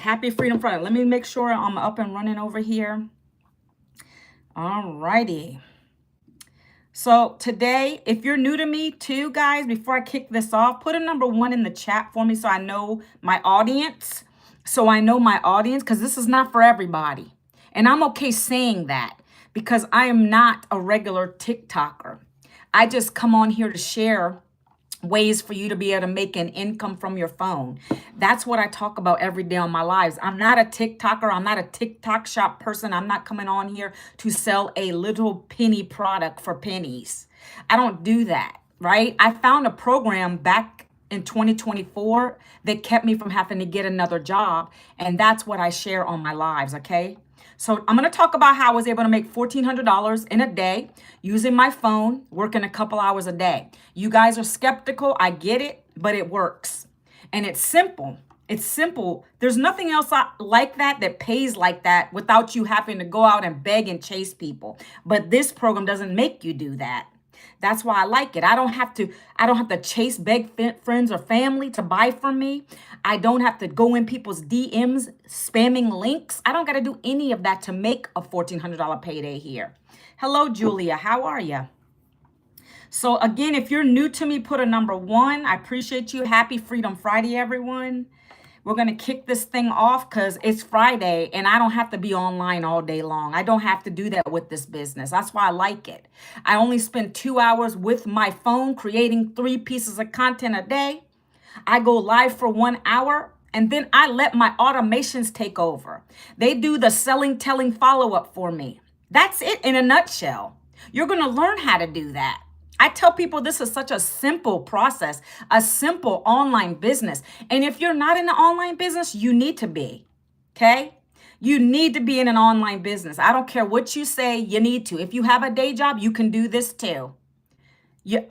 Happy Freedom Friday. Let me make sure I'm up and running over here. All righty. So today, if you're new to me too, guys, before I kick this off, put a number 1 in the chat for me so I know my audience. Because this is not for everybody. And I'm okay saying that because I am not a regular TikToker. I just come on here to share ways for you to be able to make an income from your phone. That's what I talk about every day on my lives. I'm not a TikToker. I'm not a TikTok shop person. I'm not coming on here to sell a little penny product for pennies. I don't do that, right? I found a program back in 2024 that kept me from having to get another job. And that's what I share on my lives, okay? So I'm going to talk about how I was able to make $1,400 in a day using my phone, working a couple hours a day. You guys are skeptical. I get it, but it works. And it's simple. It's simple. There's nothing else like that pays like that without you having to go out and beg and chase people. But this program doesn't make you do that. That's why I like it. I don't have to chase, beg friends or family to buy from me. I don't have to go in people's DMs spamming links. I don't got to do any of that to make a $1,400 payday here. Hello, Julia. How are you? So again, if you're new to me, put a number 1. I appreciate you. Happy Freedom Friday, everyone. We're going to kick this thing off because it's Friday and I don't have to be online all day long. I don't have to do that with this business. That's why I like it. I only spend 2 hours with my phone creating 3 pieces of content a day. I go live for 1 hour and then I let my automations take over. They do the selling, telling follow-up for me. That's it in a nutshell. You're going to learn how to do that. I tell people this is such a simple process, a simple online business. And if you're not in the online business, you need to be, okay? You need to be in an online business. I don't care what you say, you need to. If you have a day job, you can do this too.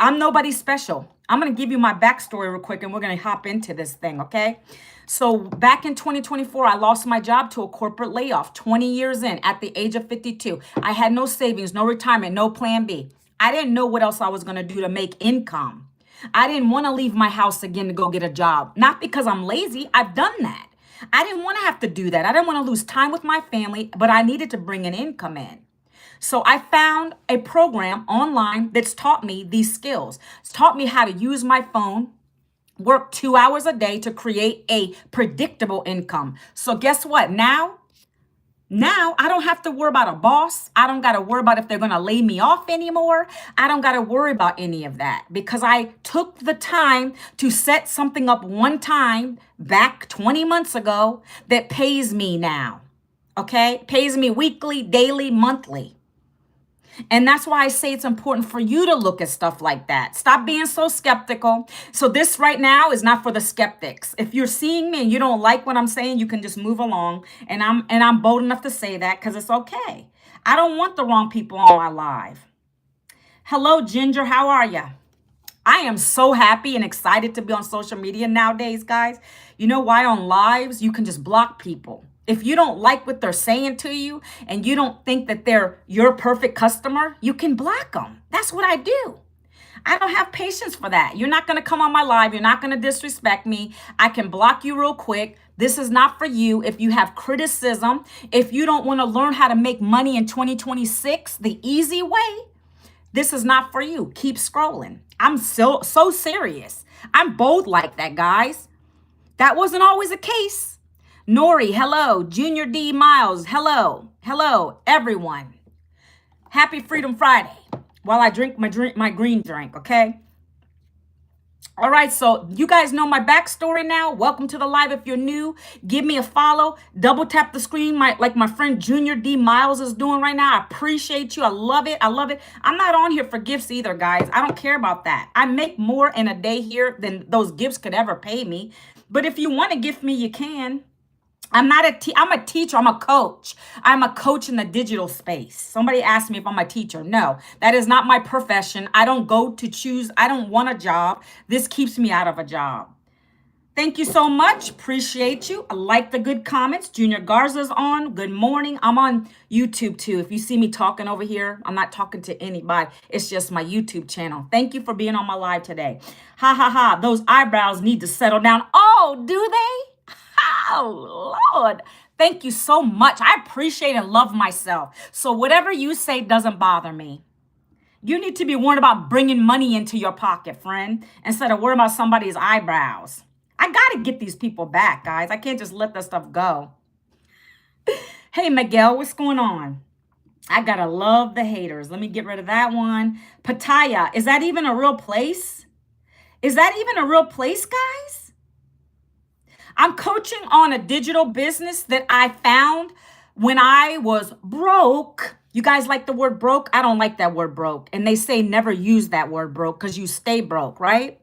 I'm nobody special. I'm going to give you my backstory real quick and we're going to hop into this thing, okay? So back in 2024, I lost my job to a corporate layoff 20 years in at the age of 52. I had no savings, no retirement, no plan B. I didn't know what else I was going to do to make income. I didn't want to leave my house again to go get a job. Not because I'm lazy. I've done that. I didn't want to have to do that. I didn't want to lose time with my family, but I needed to bring an income in. So I found a program online that's taught me these skills. It's taught me how to use my phone, work 2 hours a day to create a predictable income. So guess what? Now I don't have to worry about a boss. I don't got to worry about if they're going to lay me off anymore. I don't got to worry about any of that because I took the time to set something up one time back 20 months ago that pays me now. Okay? Pays me weekly, daily, monthly. And that's why I say it's important for you to look at stuff like that. Stop being so skeptical. So this right now is not for the skeptics. If you're seeing me and you don't like what I'm saying, you can just move along. And I'm bold enough to say that because it's okay. I don't want the wrong people on my live. Hello, Ginger. How are you? I am so happy and excited to be on social media nowadays, guys. You know why on lives you can just block people. If you don't like what they're saying to you and you don't think that they're your perfect customer, you can block them. That's what I do. I don't have patience for that. You're not going to come on my live. You're not going to disrespect me. I can block you real quick. This is not for you. If you have criticism, if you don't want to learn how to make money in 2026 the easy way, this is not for you. Keep scrolling. I'm so serious. I'm bold like that, guys. That wasn't always the case. Nori, hello. Junior D. Miles, hello. Hello, everyone. Happy Freedom Friday while I drink my green drink, okay? All right, so you guys know my backstory now. Welcome to the live. If you're new, give me a follow. Double tap the screen like my friend Junior D. Miles is doing right now. I appreciate you. I love it. I love it. I'm not on here for gifts either, guys. I don't care about that. I make more in a day here than those gifts could ever pay me. But if you want to gift me, you can. I'm a teacher. I'm a coach. I'm a coach in the digital space. Somebody asked me if I'm a teacher. No, that is not my profession. I don't go to choose. I don't want a job. This keeps me out of a job. Thank you so much. Appreciate you. I like the good comments. Junior Garza's on. Good morning. I'm on YouTube too. If you see me talking over here, I'm not talking to anybody. It's just my YouTube channel. Thank you for being on my live today. Ha ha ha. Those eyebrows need to settle down. Oh, do they? Oh, good. Thank you so much. I appreciate and love myself. So whatever you say doesn't bother me. You need to be worried about bringing money into your pocket, friend, instead of worrying about somebody's eyebrows. I got to get these people back, guys. I can't just let this stuff go. Hey, Miguel, what's going on? I got to love the haters. Let me get rid of that one. Pattaya, is that even a real place? Is that even a real place, guys? I'm coaching on a digital business that I found when I was broke. You guys like the word broke? I don't like that word broke. And they say never use that word broke because you stay broke, right?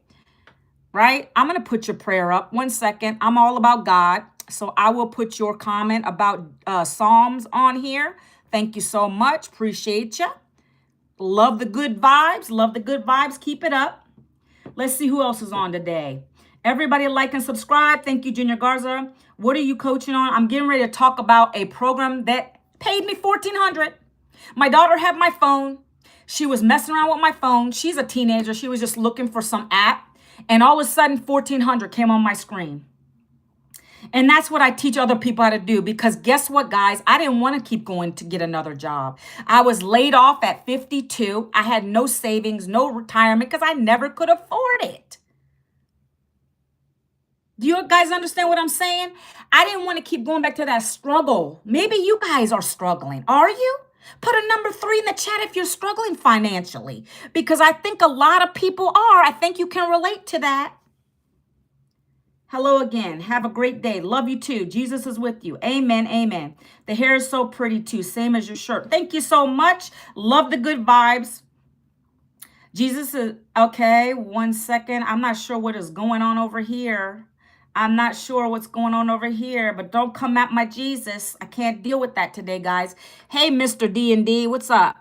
Right? I'm going to put your prayer up. 1 second. I'm all about God. So I will put your comment about Psalms on here. Thank you so much. Appreciate you. Love the good vibes. Love the good vibes. Keep it up. Let's see who else is on today. Everybody like and subscribe. Thank you, Junior Garza. What are you coaching on? I'm getting ready to talk about a program that paid me $1,400. My daughter had my phone. She was messing around with my phone. She's a teenager. She was just looking for some app. And all of a sudden, $1,400 came on my screen. And that's what I teach other people how to do, because guess what, guys? I didn't want to keep going to get another job. I was laid off at 52. I had no savings, no retirement, because I never could afford it. Do you guys understand what I'm saying? I didn't want to keep going back to that struggle. Maybe you guys are struggling. Are you? Put a number 3 in the chat if you're struggling financially, because I think a lot of people are. I think you can relate to that. Hello again. Have a great day. Love you too. Jesus is with you. Amen. Amen. The hair is so pretty too. Same as your shirt. Thank you so much. Love the good vibes. Jesus is okay. 1 second. I'm not sure what is going on over here. I'm not sure what's going on over here, but don't come at my Jesus. I can't deal with that today, guys. Hey, Mr. D&D, what's up?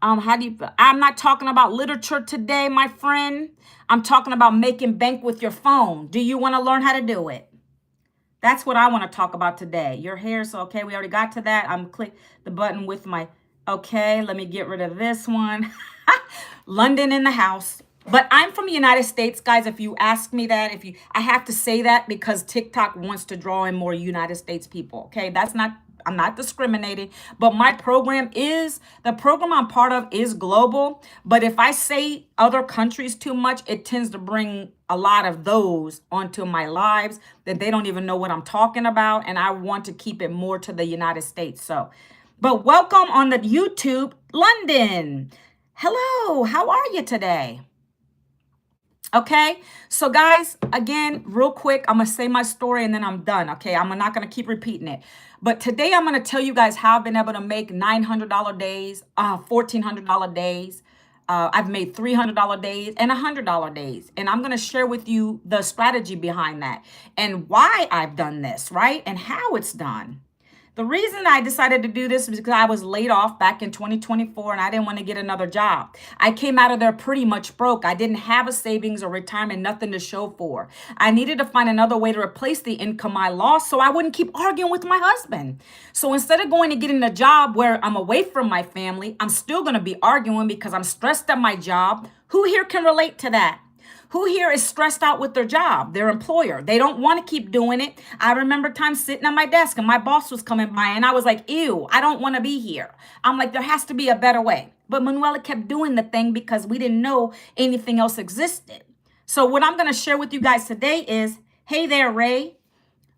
I'm not talking about literature today, my friend. I'm talking about making bank with your phone. Do you want to learn how to do it? That's what I want to talk about today. Your hair's okay. We already got to that. I'm click the button with my, okay, let me get rid of this one. London in the house. But I'm from the United States, guys. If you ask me that, I have to say that because TikTok wants to draw in more United States people. Okay, I'm not discriminating, but the program I'm part of is global. But if I say other countries too much, it tends to bring a lot of those onto my lives that they don't even know what I'm talking about. And I want to keep it more to the United States. But welcome on the YouTube, London. Hello, how are you today? Okay, so guys, again, real quick, I'm going to say my story and then I'm done. Okay, I'm not going to keep repeating it. But today I'm going to tell you guys how I've been able to make $900 days, $1,400 days. I've made $300 days and $100 days. And I'm going to share with you the strategy behind that and why I've done this, right? And how it's done. The reason I decided to do this was because I was laid off back in 2024 and I didn't want to get another job. I came out of there pretty much broke. I didn't have a savings or retirement, nothing to show for. I needed to find another way to replace the income I lost so I wouldn't keep arguing with my husband. So instead of going and getting a job where I'm away from my family, I'm still going to be arguing because I'm stressed at my job. Who here can relate to that? Who here is stressed out with their job, their employer? They don't want to keep doing it. I remember times sitting at my desk and my boss was coming by and I was like, ew, I don't want to be here. I'm like, there has to be a better way. But Manuela kept doing the thing because we didn't know anything else existed. So what I'm going to share with you guys today is, hey there, Ray.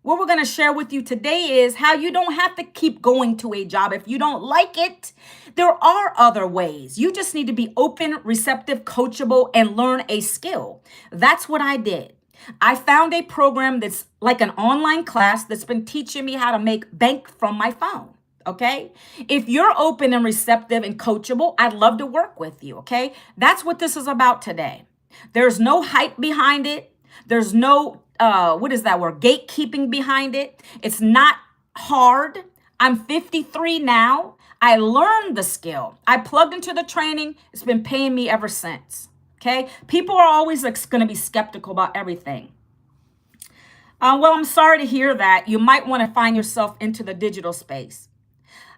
What we're going to share with you today is how you don't have to keep going to a job. If you don't like it, there are other ways. You just need to be open, receptive, coachable, and learn a skill. That's what I did. I found a program that's like an online class that's been teaching me how to make bank from my phone. Okay. If you're open and receptive and coachable, I'd love to work with you. Okay. That's what this is about today. There's no hype behind it. There's no what is that word? Gatekeeping behind it. It's not hard. I'm 53 now. I learned the skill. I plugged into the training. It's been paying me ever since. Okay. People are always going to be skeptical about everything. Well, I'm sorry to hear that. You might want to find yourself into the digital space.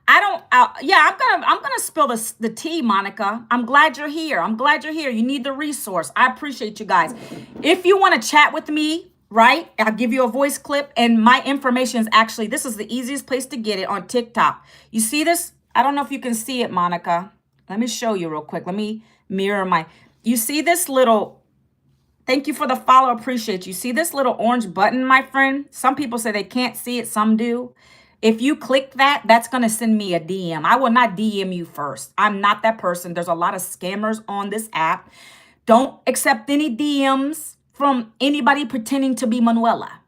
I'm gonna spill the tea, Monica. I'm glad you're here. You need the resource. I appreciate you guys. If you want to chat with me, right? I'll give you a voice clip, and my information is actually, this is the easiest place to get it, on TikTok. You see this? I don't know if you can see it, Monica. Let me show you real quick. Let me mirror my, you see this little, thank you for the follow, appreciate you. See this little orange button, my friend? Some people say they can't see it, some do. If you click that, that's going to send me a DM. I will not DM you first. I'm not that person. There's a lot of scammers on this app. Don't accept any DMs from anybody pretending to be Manuela.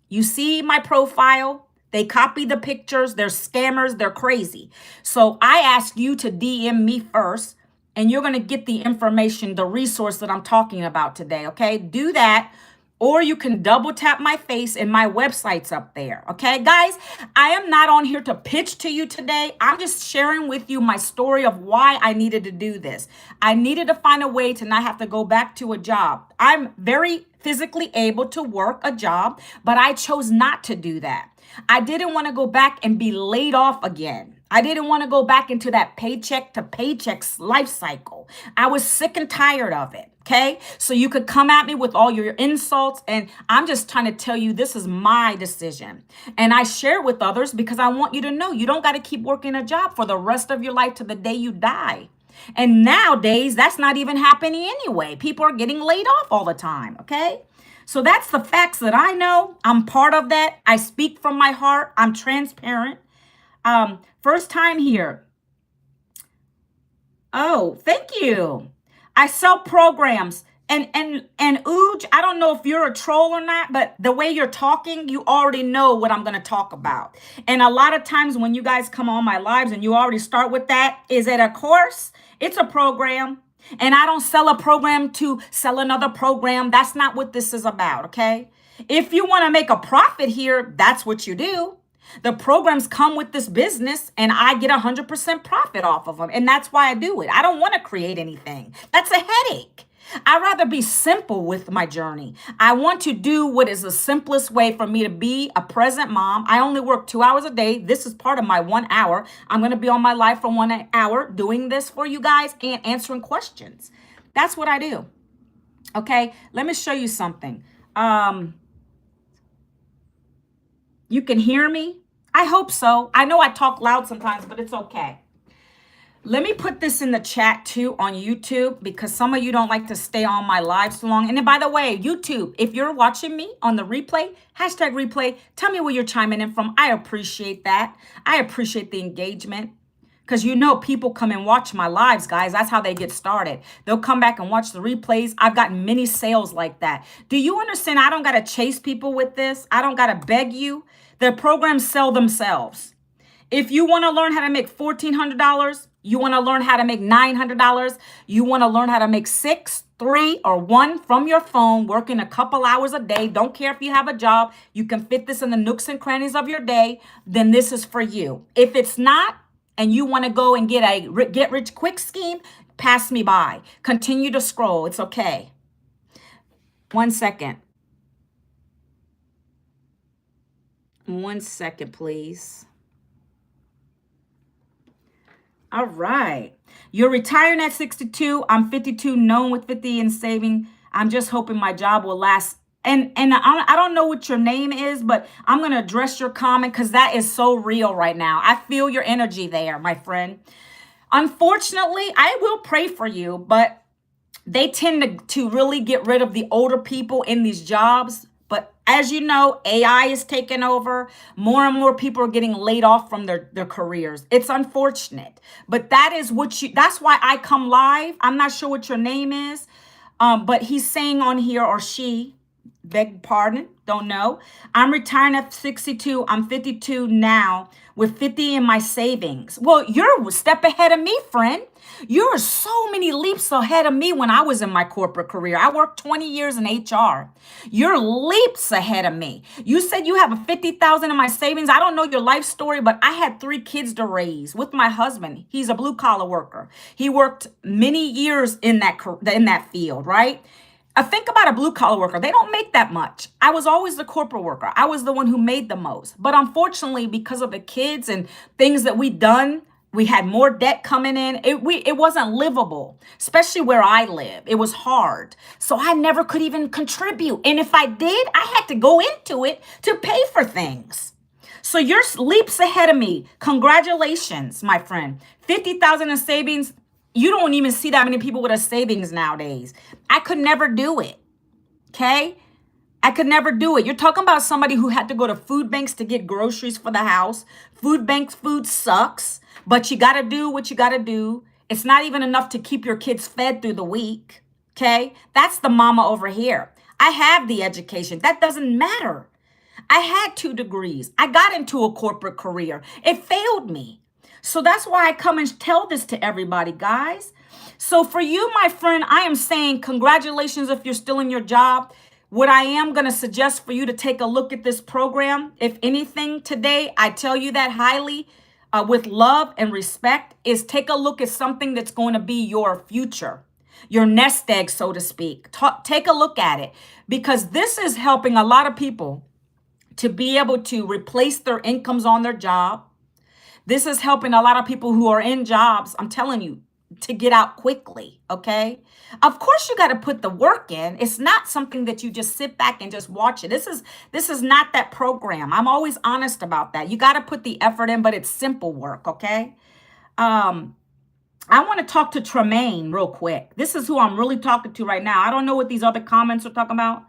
You see my profile? They copy the pictures. They're scammers. They're crazy. So I ask you to DM me first, and you're going to get the information, the resource that I'm talking about today. Okay, do that. Or you can double tap my face and my website's up there. Okay, guys, I am not on here to pitch to you today. I'm just sharing with you my story of why I needed to do this. I needed to find a way to not have to go back to a job. I'm very physically able to work a job, but I chose not to do that. I didn't want to go back and be laid off again. I didn't want to go back into that paycheck to paycheck life cycle. I was sick and tired of it. Okay, so you could come at me with all your insults, and I'm just trying to tell you this is my decision. And I share it with others because I want you to know you don't got to keep working a job for the rest of your life to the day you die. And nowadays, that's not even happening anyway. People are getting laid off all the time. Okay, so that's the facts that I know. I'm part of that. I speak from my heart. I'm transparent. First time here. Oh, thank you. I sell programs. And Ooj, I don't know if you're a troll or not, but the way you're talking, you already know what I'm going to talk about. And a lot of times when you guys come on my lives and you already start with that, is it a course? It's a program. And I don't sell a program to sell another program. That's not what this is about, okay? If you want to make a profit here, that's what you do. The programs come with this business, and I get 100% profit off of them. And that's why I do it. I don't want to create anything. That's a headache. I'd rather be simple with my journey. I want to do what is the simplest way for me to be a present mom. I only work 2 hours a day. This is part of my 1 hour. I'm going to be on my live for 1 hour doing this for you guys and answering questions. That's what I do. Okay, let me show you something. You can hear me? I hope so. I know I talk loud sometimes, but it's okay. Let me put this in the chat too on YouTube, because some of you don't like to stay on my live so long. And then, by the way, YouTube, if you're watching me on the replay, hashtag replay, tell me where you're chiming in from. I appreciate that. I appreciate the engagement, because you know people come and watch my lives, guys. That's how they get started. They'll come back and watch the replays. I've gotten many sales like that. Do you understand? I don't got to chase people with this. I don't got to beg you. The programs sell themselves. If you want to learn how to make $1,400, you want to learn how to make $900, you want to learn how to make 6, 3, or 1 from your phone, working a couple hours a day, don't care if you have a job, you can fit this in the nooks and crannies of your day, then this is for you. If it's not, and you want to go and get a get rich quick scheme, pass me by. Continue to scroll. It's okay. 1 second. 1 second, please. All right. You're retiring at 62. I'm 52, known with 50 and saving. I'm just hoping my job will last. And I don't know what your name is, but I'm going to address your comment because that is so real right now. I feel your energy there, my friend. Unfortunately, I will pray for you, but they tend to really get rid of the older people in these jobs. But as you know, AI is taking over. More and more people are getting laid off from their careers. It's unfortunate, but that is that's why I come live. I'm not sure what your name is, but he's saying on here, or she, beg pardon, don't know. I'm retiring at 62. I'm 52 now with 50 in my savings. Well, you're a step ahead of me, friend. You're so many leaps ahead of me when I was in my corporate career. I worked 20 years in HR. You're leaps ahead of me. You said you have a 50,000 in my savings. I don't know your life story, but I had 3 kids to raise with my husband. He's a blue collar worker. He worked many years in that field, right? Think about a blue collar worker. They don't make that much. I was always the corporate worker. I was the one who made the most. But unfortunately, because of the kids and things that we done, We had more debt coming in. It wasn't livable, especially where I live. It was hard. So I never could even contribute. And if I did, I had to go into it to pay for things. So you're leaps ahead of me. Congratulations, my friend. 50,000 in savings. You don't even see that many people with a savings nowadays. I could never do it. Okay? I could never do it. You're talking about somebody who had to go to food banks to get groceries for the house. Food banks food sucks, but you got to do what you got to do. It's not even enough to keep your kids fed through the week. Okay? That's the mama over here. I have the education. That doesn't matter. I had 2 degrees. I got into a corporate career. It failed me. So that's why I come and tell this to everybody, guys. So for you, my friend, I am saying congratulations if you're still in your job. What I am going to suggest for you to take a look at this program, if anything today, I tell you that highly with love and respect, is take a look at something that's going to be your future, your nest egg, so to speak. Take a look at it, because this is helping a lot of people to be able to replace their incomes on their job. This is helping a lot of people who are in jobs, I'm telling you, to get out quickly, okay? Of course, you got to put the work in. It's not something that you just sit back and just watch it. This is not that program. I'm always honest about that. You got to put the effort in, but it's simple work, okay? I want to talk to Tremaine real quick. This is who I'm really talking to right now. I don't know what these other comments are talking about.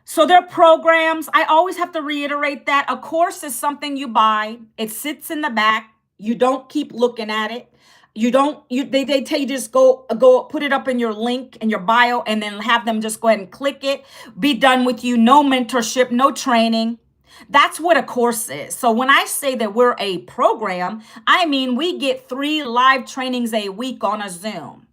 So their programs, I always have to reiterate that a course is something you buy. It sits in the back. You don't keep looking at it. They tell you just go put it up in your link in your bio and then have them just go ahead and click it. Be done with you. No mentorship, no training. That's what a course is. So when I say that we're a program, I mean we get 3 live trainings a week on a Zoom.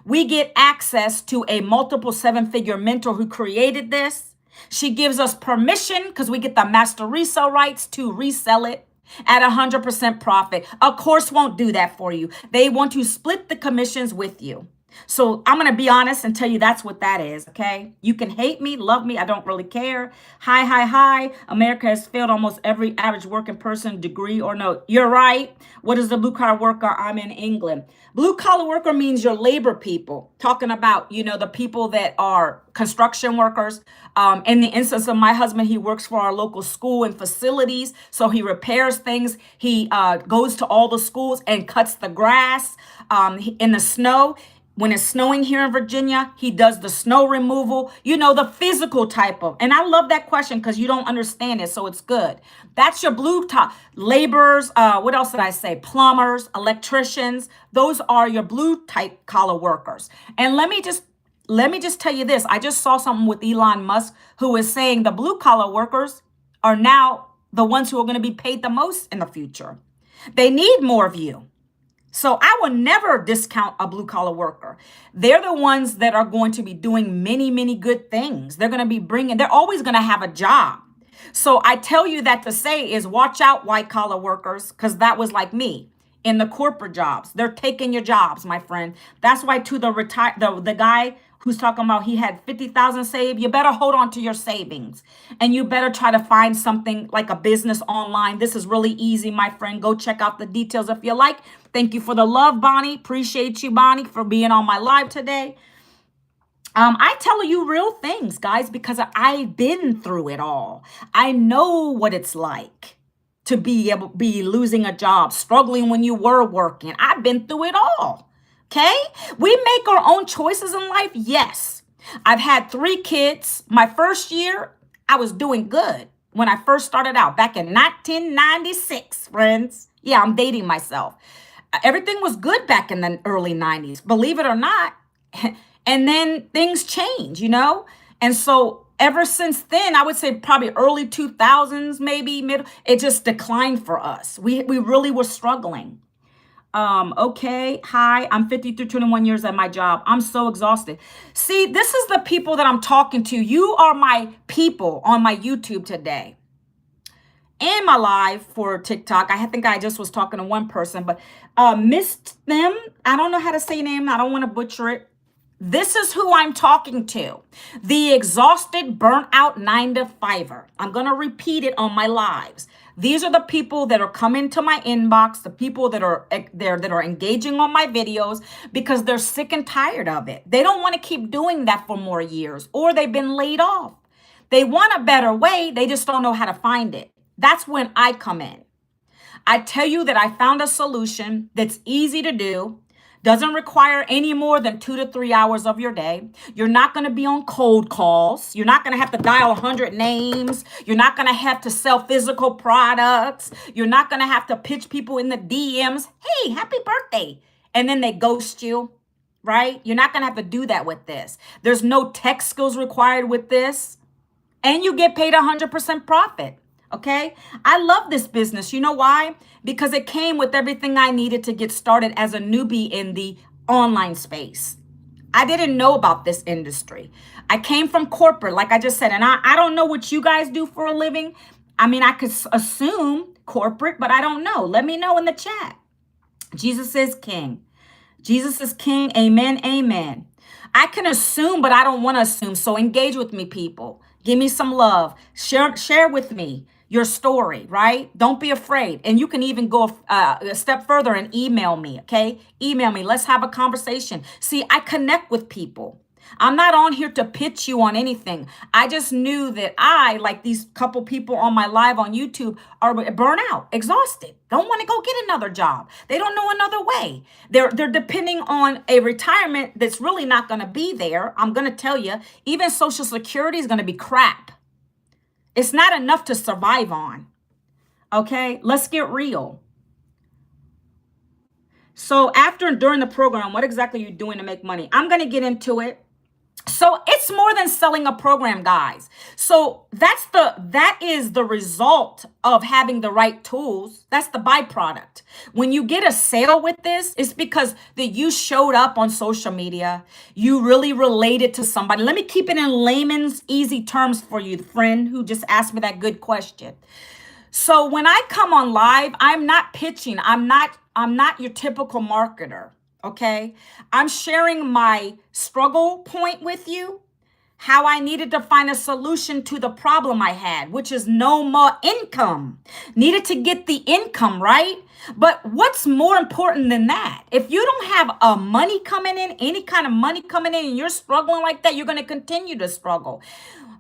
We get access to a multiple 7-figure mentor who created this. She gives us permission because we get the master resale rights to resell it at 100% profit. A course won't do that for you. They want to split the commissions with you. So I'm going to be honest and tell you that's what that is, okay? You can hate me, love me, I don't really care. Hi. America has failed almost every average working person, degree or no. You're right. What is the blue collar worker? I'm in England. Blue collar worker means your labor people. Talking about, the people that are construction workers. In the instance of my husband, he works for our local school and facilities. So he repairs things. He goes to all the schools and cuts the grass in the snow. When it's snowing here in Virginia, he does the snow removal, the physical type of. And I love that question because you don't understand it. So it's good. That's your blue top laborers. What else did I say? Plumbers, electricians. Those are your blue type collar workers. And let me just tell you this. I just saw something with Elon Musk who is saying the blue collar workers are now the ones who are going to be paid the most in the future. They need more of you. So I will never discount a blue collar worker. They're the ones that are going to be doing many, many good things. They're going to be they're always going to have a job. So I tell you that to say is watch out, white collar workers, because that was like me in the corporate jobs. They're taking your jobs, my friend. That's why to the guy who's talking about he had 50,000 saved, you better hold on to your savings and you better try to find something like a business online. This is really easy, my friend. Go check out the details if you like. Thank you for the love, Bonnie. Appreciate you, Bonnie, for being on my live today. I tell you real things, guys, because I've been through it all. I know what it's like to be losing a job, struggling when you were working. I've been through it all. Okay? We make our own choices in life. Yes. I've had 3 kids. My first year, I was doing good when I first started out back in 1996, friends. Yeah, I'm dating myself. Everything was good back in the early 90s, believe it or not. And then things change, And so ever since then, I would say probably early 2000s, maybe middle, it just declined for us. We really were struggling. Okay. Hi, I'm 53, 21 years at my job. I'm so exhausted. See, this is the people that I'm talking to. You are my people on my YouTube today. And my live for TikTok. I think I just was talking to one person, but missed them. I don't know how to say your name. I don't want to butcher it. This is who I'm talking to. The exhausted, burnt out 9 to 5er. I'm going to repeat it on my lives. These are the people that are coming to my inbox, the people that are there that are engaging on my videos because they're sick and tired of it. They don't want to keep doing that for more years, or they've been laid off. They want a better way, they just don't know how to find it. That's when I come in. I tell you that I found a solution that's easy to do, doesn't require any more than 2 to 3 hours of your day. You're not going to be on cold calls. You're not going to have to dial 100 names. You're not going to have to sell physical products. You're not going to have to pitch people in the DMs. Hey, happy birthday. And then they ghost you, right? You're not going to have to do that with this. There's no tech skills required with this. And you get paid 100% profit. Okay. I love this business. You know why? Because it came with everything I needed to get started as a newbie in the online space. I didn't know about this industry. I came from corporate, like I just said, and I don't know what you guys do for a living. I mean, I could assume corporate, but I don't know. Let me know in the chat. Jesus is king. Jesus is king. Amen. Amen. I can assume, but I don't want to assume. So engage with me, people. Give me some love. Share with me your story, right? Don't be afraid. And you can even go a step further and email me, okay? Email me. Let's have a conversation. See, I connect with people. I'm not on here to pitch you on anything. I just knew that I, like these couple people on my live on YouTube, are burnt out, exhausted, don't want to go get another job. They don't know another way. They're depending on a retirement that's really not going to be there. I'm going to tell you, even Social Security is going to be crap. It's not enough to survive on. Okay, let's get real. So after and during the program, what exactly are you doing to make money? I'm going to get into it. So it's more than selling a program, guys. So that is the result of having the right tools. That's the byproduct. When you get a sale with this, it's because that you showed up on social media. You really related to somebody. Let me keep it in layman's easy terms for you, the friend who just asked me that good question. So when I come on live, I'm not pitching. I'm not your typical marketer. Okay. I'm sharing my struggle point with you, how I needed to find a solution to the problem I had, which is no more income. Needed to get the income, right? But what's more important than that? If you don't have money coming in, any kind of money coming in, and you're struggling like that, you're going to continue to struggle.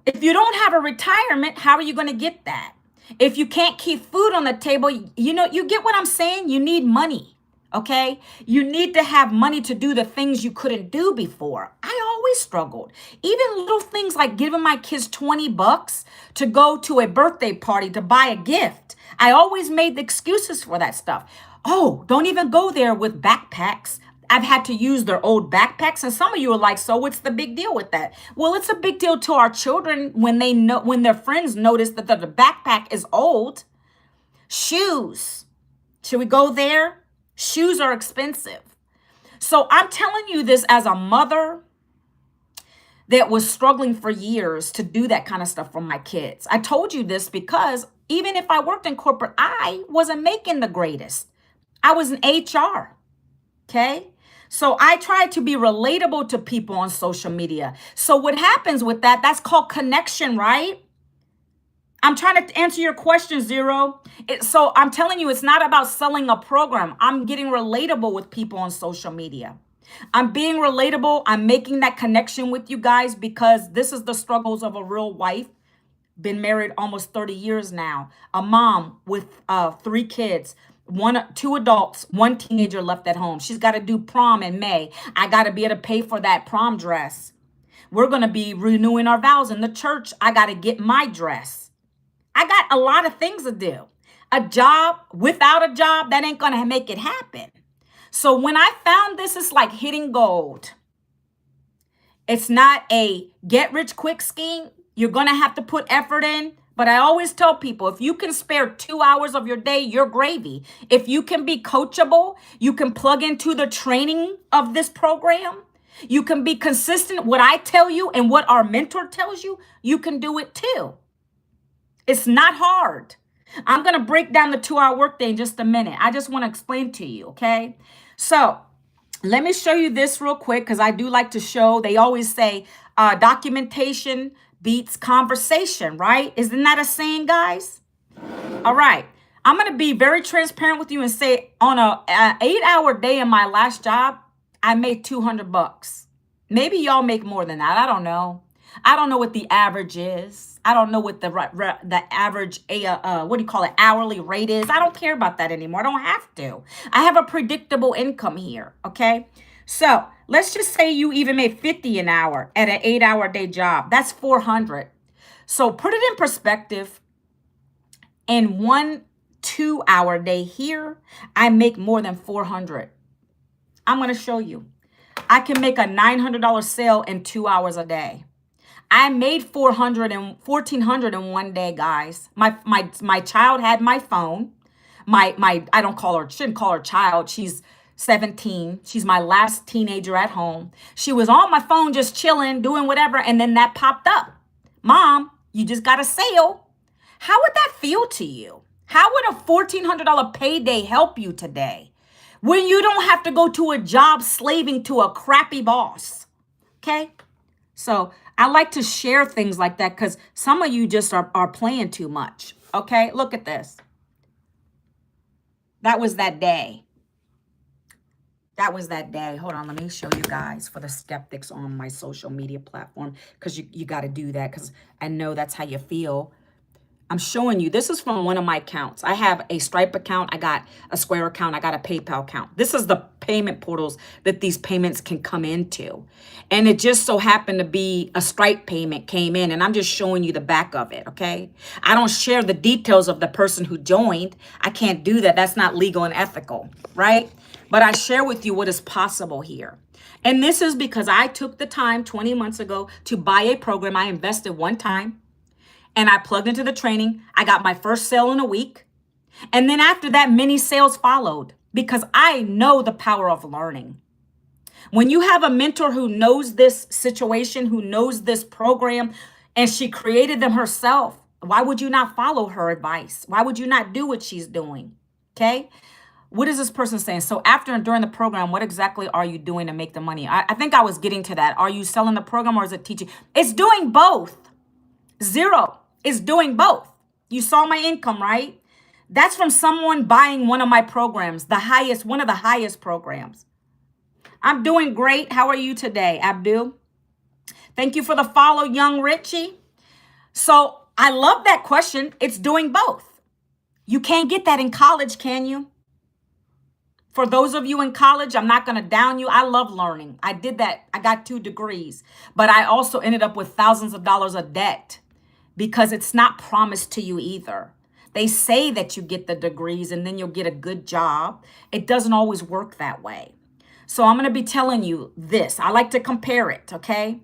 If you don't have a retirement, how are you going to get that? If you can't keep food on the table, you get what I'm saying? You need money. Okay. You need to have money to do the things you couldn't do before. I always struggled. Even little things like giving my kids $20 to go to a birthday party to buy a gift. I always made the excuses for that stuff. Oh, don't even go there with backpacks. I've had to use their old backpacks. And some of you are like, so what's the big deal with that? Well, it's a big deal to our children when their friends notice that the backpack is old. Shoes. Should we go there? Shoes are expensive. So I'm telling you this as a mother that was struggling for years to do that kind of stuff for my kids. I told you this because even if I worked in corporate, I wasn't making the greatest. I was in HR. Okay. So I tried to be relatable to people on social media. So what happens with that, that's called connection, right? I'm trying to answer your question, Zero. So I'm telling you, it's not about selling a program. I'm getting relatable with people on social media. I'm being relatable. I'm making that connection with you guys because this is the struggles of a real wife. Been married almost 30 years now. A mom with 3 kids. Two adults, 1 teenager left at home. She's got to do prom in May. I got to be able to pay for that prom dress. We're going to be renewing our vows in the church. I got to get my dress. I got a lot of things to do. A job without a job, that ain't going to make it happen. So when I found this, it's like hitting gold. It's not a get rich quick scheme. You're going to have to put effort in. But I always tell people, if you can spare 2 hours of your day, you're gravy. If you can be coachable, you can plug into the training of this program. You can be consistent. What I tell you and what our mentor tells you, you can do it too. It's not hard. I'm going to break down the 2-hour workday in just a minute. I just want to explain to you, okay? So Let me show you this real quick because I do like to show. They always say documentation beats conversation, right? Isn't that a saying, guys? All right. I'm going to be very transparent with you and say on a 8-hour day in my last job, I made 200 bucks. Maybe y'all make more than that. I don't know. I don't know what the average is. I don't know what the average what do you call it, hourly rate is. I don't care about that anymore. I don't have to. I have a predictable income here, okay? So, let's just say you even made 50 an hour at an 8-hour day job. That's 400. So, put it in perspective. In 1 2-hour day here, I make more than 400. I'm going to show you. I can make a $900 sale in 2 hours a day. I made 400 and 1400 in one day, guys. My child had my phone. My I don't call her, shouldn't call her child. She's 17. She's my last teenager at home. She was on my phone just chilling, doing whatever, and then that popped up. Mom, you just got a sale. How would that feel to you? How would a $1,400 payday help you today when you don't have to go to a job slaving to a crappy boss? Okay? So I like to share things like that because some of you just are playing too much. Okay? Look at this. That was that day. That was that day. Hold on. Let me show you guys for the skeptics on my social media platform because you got to do that because I know that's how you feel. I'm showing you, this is from one of my accounts. I have a Stripe account, I got a Square account, I got a PayPal account. This is the payment portals that these payments can come into. And it just so happened to be a Stripe payment came in, and I'm just showing you the back of it, okay? I don't share the details of the person who joined. I can't do that. That's not legal and ethical, right? But I share with you what is possible here. And this is because I took the time 20 months ago to buy a program. I invested one time. And I plugged into the training. I got my first sale in a week. And then after that, many sales followed because I know the power of learning. When you have a mentor who knows this situation, who knows this program, and she created them herself, why would you not follow her advice? Why would you not do what she's doing? Okay? What is this person saying? So after and during the program, what exactly are you doing to make the money? I think I was getting to that. Are you selling the program or is it teaching? It's doing both. Zero is doing both. You saw my income, right? That's from someone buying one of my programs, one of the highest programs. I'm doing great. How are you today, Abdul? Thank you for the follow, Young Richie. So I love that question. It's doing both. You can't get that in college, can you? For those of you in college, I'm not going to down you. I love learning. I did that. I got 2 degrees, but I also ended up with thousands of dollars of debt. Because it's not promised to you either. They say that you get the degrees and then you'll get a good job. It doesn't always work that way. So I'm going to be telling you this. I like to compare it, okay?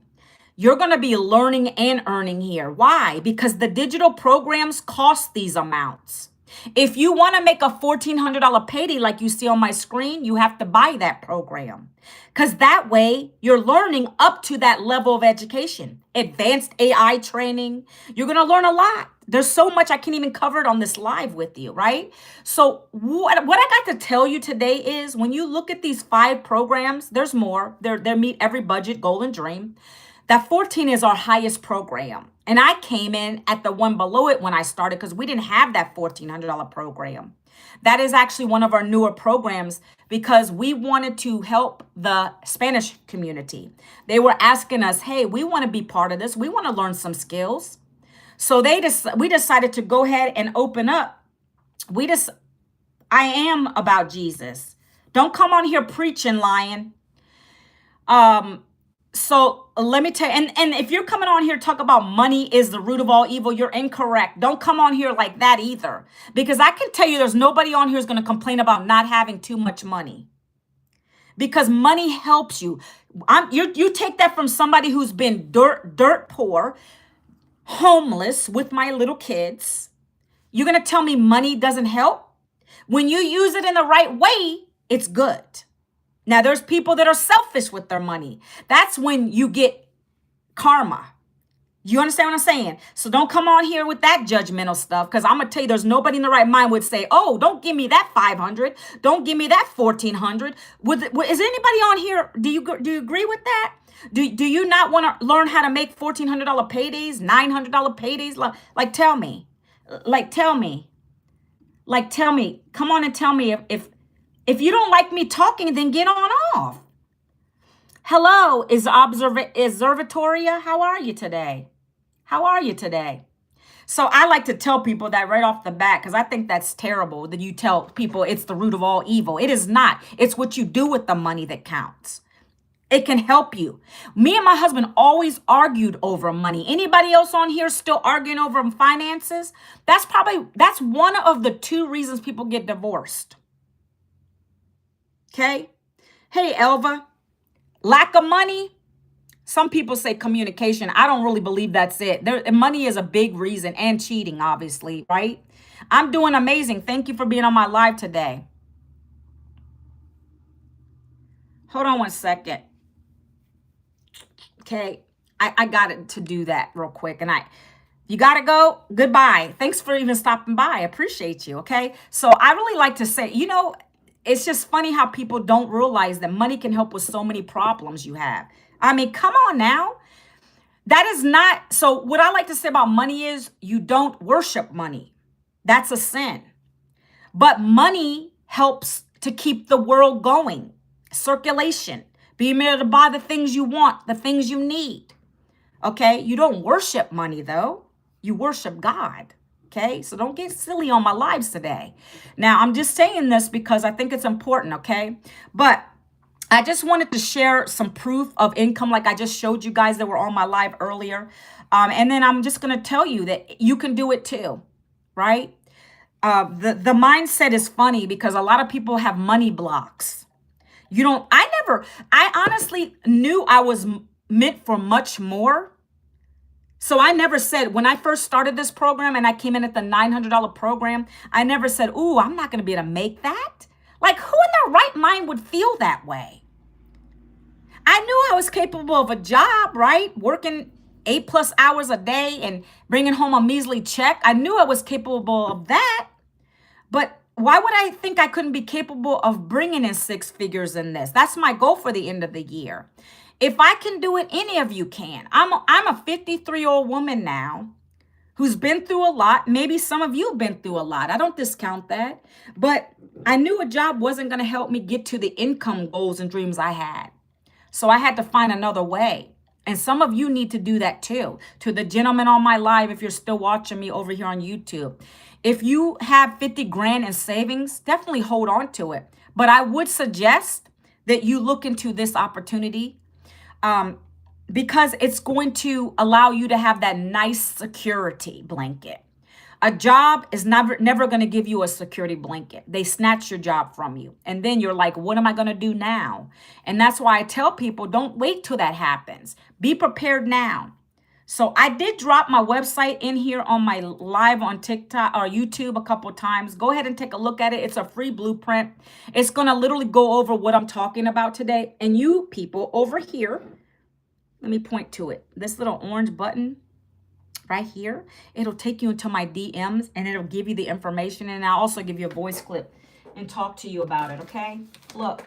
You're going to be learning and earning here. Why? Because the digital programs cost these amounts. If you want to make a $1,400 payday like you see on my screen, you have to buy that program. Because that way, you're learning up to that level of education. Advanced AI training. You're going to learn a lot. There's so much I can't even cover it on this live with you, right? So what I got to tell you today is when you look at these 5 programs, there's more. They meet every budget, goal, and dream. That 14 is our highest program. And I came in at the one below it when I started because we didn't have that $1,400 program. That is actually one of our newer programs because we wanted to help the Spanish community. They were asking us, hey, we want to be part of this. We want to learn some skills. So we decided to go ahead and open up. I am about Jesus. Don't come on here preaching, lying. So let me tell you, and if you're coming on here to talk about money is the root of all evil, you're incorrect. Don't come on here like that either. Because I can tell you there's nobody on here who's going to complain about not having too much money. Because money helps you. You take that from somebody who's been dirt poor, homeless with my little kids. You're going to tell me money doesn't help? When you use it in the right way, it's good. Now, there's people that are selfish with their money. That's when you get karma. You understand what I'm saying? So don't come on here with that judgmental stuff, because I'm gonna tell you, there's nobody in the right mind would say, "Oh, don't give me that 500, don't give me that 1400." Is anybody on here? Do you agree with that? Do you not want to learn how to make $1,400 paydays, $900 paydays? Tell me, like tell me, tell me. Come on and tell me if you don't like me talking, then get on off. Hello, is Observatoria? How are you today? How are you today? So I like to tell people that right off the bat, because I think that's terrible that you tell people it's the root of all evil. It is not. It's what you do with the money that counts. It can help you. Me and my husband always argued over money. Anybody else on here still arguing over finances? That's one of the two reasons people get divorced. Okay? Hey, Elva. Lack of money. Some people say communication. I don't really believe that's it. Money is a big reason, and cheating, obviously, right? I'm doing amazing. Thank you for being on my live today. Hold on one second. Okay, I got it to do that real quick. And you got to go. Goodbye. Thanks for even stopping by. I appreciate you. Okay, so I really like to say, it's just funny how people don't realize that money can help with so many problems you have. I mean, come on now. That is not, so what I like to say about money is you don't worship money. That's a sin. But money helps to keep the world going. Circulation. Being able to buy the things you want, the things you need. Okay? You don't worship money though. You worship God. Okay? So don't get silly on my lives today. Now, I'm just saying this because I think it's important, okay? But I just wanted to share some proof of income like I just showed you guys that were on my live earlier. And then I'm just going to tell you that you can do it too, right? The mindset is funny because a lot of people have money blocks. I honestly knew I was meant for much more. So I never said, when I first started this program and I came in at the $900 program, I never said, "Ooh, I'm not going to be able to make that." Like, who in their right mind would feel that way? I knew I was capable of a job, right? Working 8+ hours a day and bringing home a measly check. I knew I was capable of that. But why would I think I couldn't be capable of bringing in 6 figures in this? That's my goal for the end of the year. If I can do it, any of you can. I'm a 53-year-old woman now who's been through a lot. Maybe some of you have been through a lot. I don't discount that. But I knew a job wasn't going to help me get to the income goals and dreams I had. So I had to find another way. And some of you need to do that too. To the gentleman on my live, if you're still watching me over here on YouTube, if you have 50 grand in savings, definitely hold on to it. But I would suggest that you look into this opportunity because it's going to allow you to have that nice security blanket. A job is never going to give you a security blanket. They snatch your job from you. And then you're like, what am I going to do now? And that's why I tell people, don't wait till that happens. Be prepared now. So I did drop my website in here on my live on TikTok or YouTube a couple of times. Go ahead and take a look at it. It's a free blueprint. It's going to literally go over what I'm talking about today. And you people over here, let me point to it. This little orange button right here, it'll take you into my DMs and it'll give you the information. And I'll also give you a voice clip and talk to you about it, okay? Look,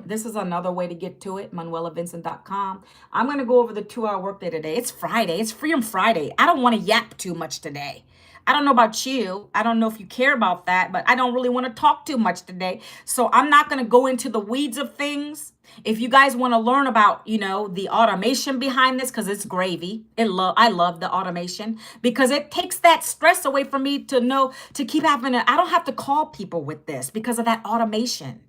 this is another way to get to it, ManuelaVincent.com. I'm going to go over the 2-hour workday today. It's Friday. It's Freedom Friday. I don't want to yap too much today. I don't know about you. I don't know if you care about that, but I don't really want to talk too much today. So I'm not going to go into the weeds of things. If you guys want to learn about, the automation behind this, because it's gravy. I love the automation because it takes that stress away from me to keep having I don't have to call people with this because of that automation.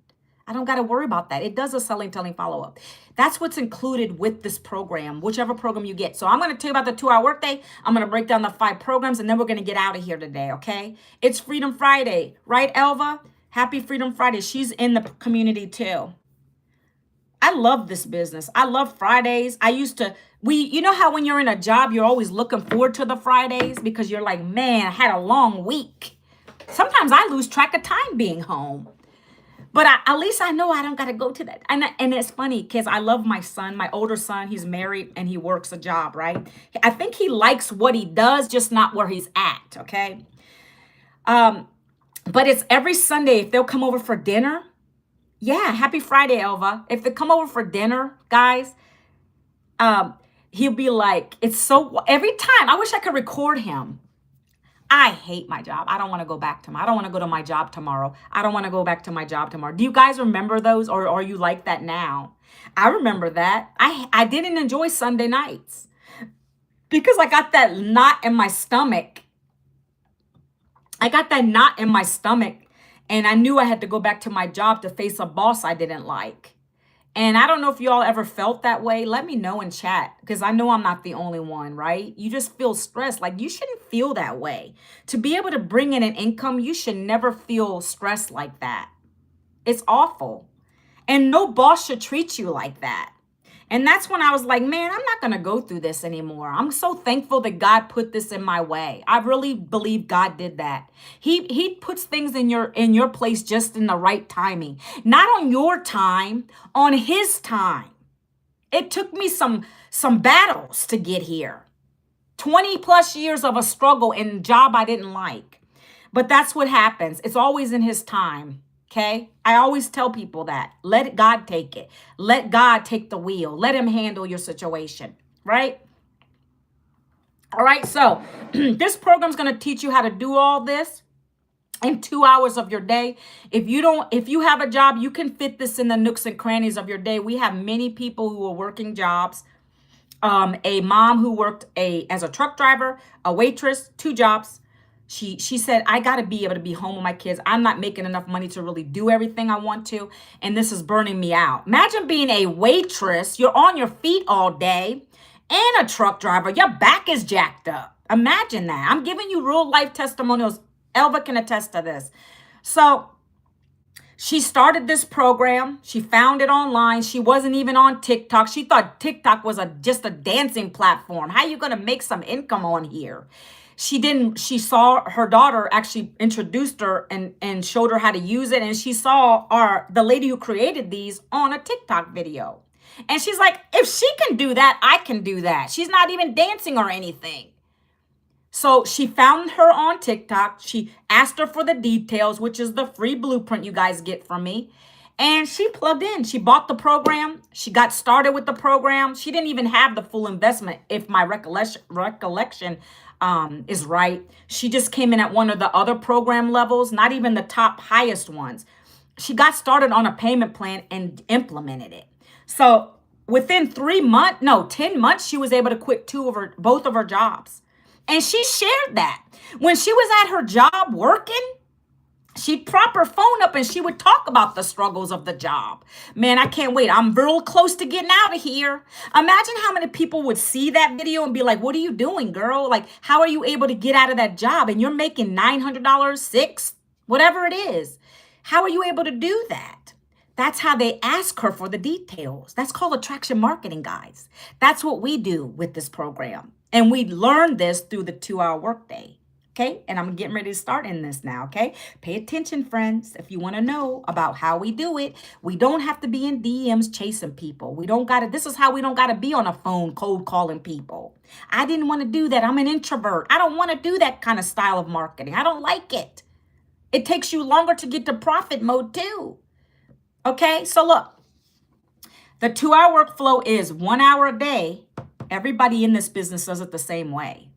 I don't got to worry about that. It does a selling, telling, follow-up. That's what's included with this program, whichever program you get. So I'm going to tell you about the 2-hour workday. I'm going to break down the 5 programs, and then we're going to get out of here today, okay? It's Freedom Friday, right, Elva? Happy Freedom Friday. She's in the community too. I love this business. I love Fridays. You know how when you're in a job, you're always looking forward to the Fridays because you're like, man, I had a long week. Sometimes I lose track of time being home. But at least I know I don't got to go to that. And it's funny because I love my son, my older son. He's married and he works a job, right? I think he likes what he does, just not where he's at. Okay. Um, but it's every Sunday if they'll come over for dinner. Yeah, happy Friday, Elva. If they come over for dinner, guys, um, he'll be like, it's so every time. I wish I could record him. I hate my job. I don't want to go back to my, I don't want to go to my job tomorrow. I don't want to go back to my job tomorrow. Do you guys remember those, or are you like that now? I remember that. I didn't enjoy Sunday nights because I got that knot in my stomach. I got that knot in my stomach, and I knew I had to go back to my job to face a boss I didn't like. And I don't know if y'all ever felt that way. Let me know in chat because I know I'm not the only one, right? You just feel stressed. Like you shouldn't feel that way. To be able to bring in an income, you should never feel stressed like that. It's awful. And no boss should treat you like that. And that's when I was like, man, I'm not going to go through this anymore. I'm so thankful that God put this in my way. I really believe God did that. He puts things in your place just in the right timing. Not on your time, on his time. It took me some battles to get here. 20 plus years of a struggle in a job I didn't like. But that's what happens. It's always in his time. Okay. I always tell people that. Let God take it. Let God take the wheel. Let him handle your situation. Right? All right. So this program is going to teach you how to do all this in 2 hours of your day. If you have a job, you can fit this in the nooks and crannies of your day. We have many people who are working jobs. A mom who worked as a truck driver, a waitress, 2 jobs. She said, I got to be able to be home with my kids. I'm not making enough money to really do everything I want to. And this is burning me out. Imagine being a waitress. You're on your feet all day and a truck driver. Your back is jacked up. Imagine that. I'm giving you real life testimonials. Elva can attest to this. So she started this program. She found it online. She wasn't even on TikTok. She thought TikTok was just a dancing platform. How are you going to make some income on here? She saw her daughter actually introduced her and showed her how to use it. And she saw the lady who created these on a TikTok video. And she's like, if she can do that, I can do that. She's not even dancing or anything. So she found her on TikTok. She asked her for the details, which is the free blueprint you guys get from me. And she plugged in. She bought the program. She got started with the program. She didn't even have the full investment, if my recollection is right. She just came in at one of the other program levels, not even the top highest ones. She got started on a payment plan and implemented it. So within 10 months, she was able to quit both of her jobs. And she shared that. When she was at her job working, she'd prop her phone up and she would talk about the struggles of the job. Man, I can't wait. I'm real close to getting out of here. Imagine how many people would see that video and be like, what are you doing, girl? Like, how are you able to get out of that job? And you're making $900, $600, whatever it is. How are you able to do that? That's how they ask her for the details. That's called attraction marketing, guys. That's what we do with this program. And we learned this through the 2-hour workday. Okay, and I'm getting ready to start in this now, okay? Pay attention, friends. If you want to know about how we do it, we don't have to be in DMs chasing people. This is how we don't got to be on a phone cold calling people. I didn't want to do that. I'm an introvert. I don't want to do that kind of style of marketing. I don't like it. It takes you longer to get to profit mode too. Okay, so look, the 2-hour workflow is 1 hour a day. Everybody in this business does it the same way.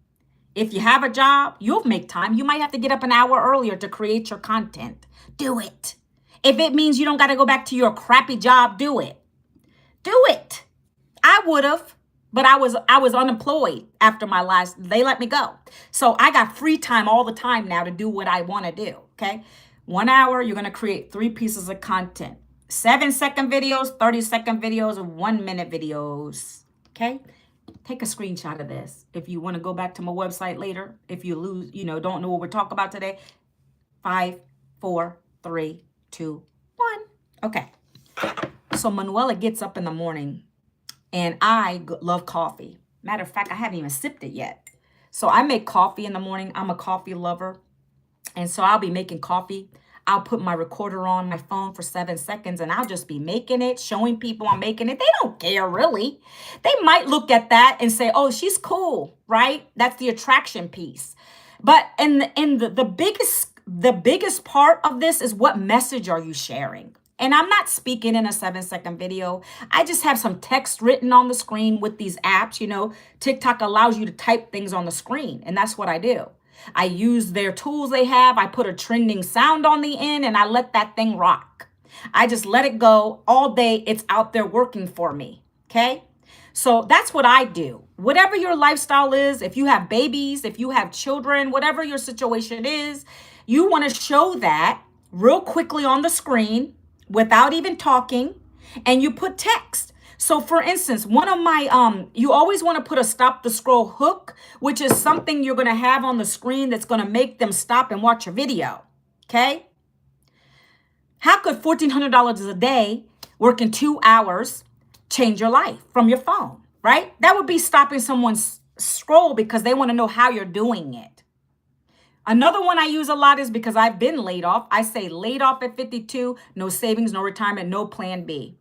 If you have a job, you'll make time. You might have to get up an hour earlier to create your content. Do it. If it means you don't got to go back to your crappy job, do it. Do it. I would have, but I was unemployed after they let me go. So I got free time all the time now to do what I want to do, okay? 1 hour, you're going to create 3 pieces of content. 7-second videos, 30-second videos, and 1-minute videos, okay? Take a screenshot of this. If you want to go back to my website later, if you don't know what we're talking about today, 5, 4, 3, 2, 1. Okay. So Manuela gets up in the morning and I love coffee. Matter of fact, I haven't even sipped it yet. So I make coffee in the morning. I'm a coffee lover. And so I'll be making coffee. I'll put my recorder on my phone for 7 seconds and I'll just be making it, showing people I'm making it. They don't care really. They might look at that and say, oh, she's cool, right? That's the attraction piece. But the biggest part of this is, what message are you sharing? And I'm not speaking in a 7-second video. I just have some text written on the screen with these apps. TikTok allows you to type things on the screen, and that's what I do. I use their tools they have. I put a trending sound on the end and I let that thing rock. I just let it go all day. It's out there working for me. Okay. So that's what I do. Whatever your lifestyle is, if you have babies, if you have children, whatever your situation is, you want to show that real quickly on the screen without even talking, and you put text. So for instance, one of my, you always want to put a stop the scroll hook, which is something you're going to have on the screen that's going to make them stop and watch your video. Okay. How could $1,400 a day working 2 hours change your life from your phone, right? That would be stopping someone's scroll because they want to know how you're doing it. Another one I use a lot is because I've been laid off. I say laid off at 52, no savings, no retirement, no plan B,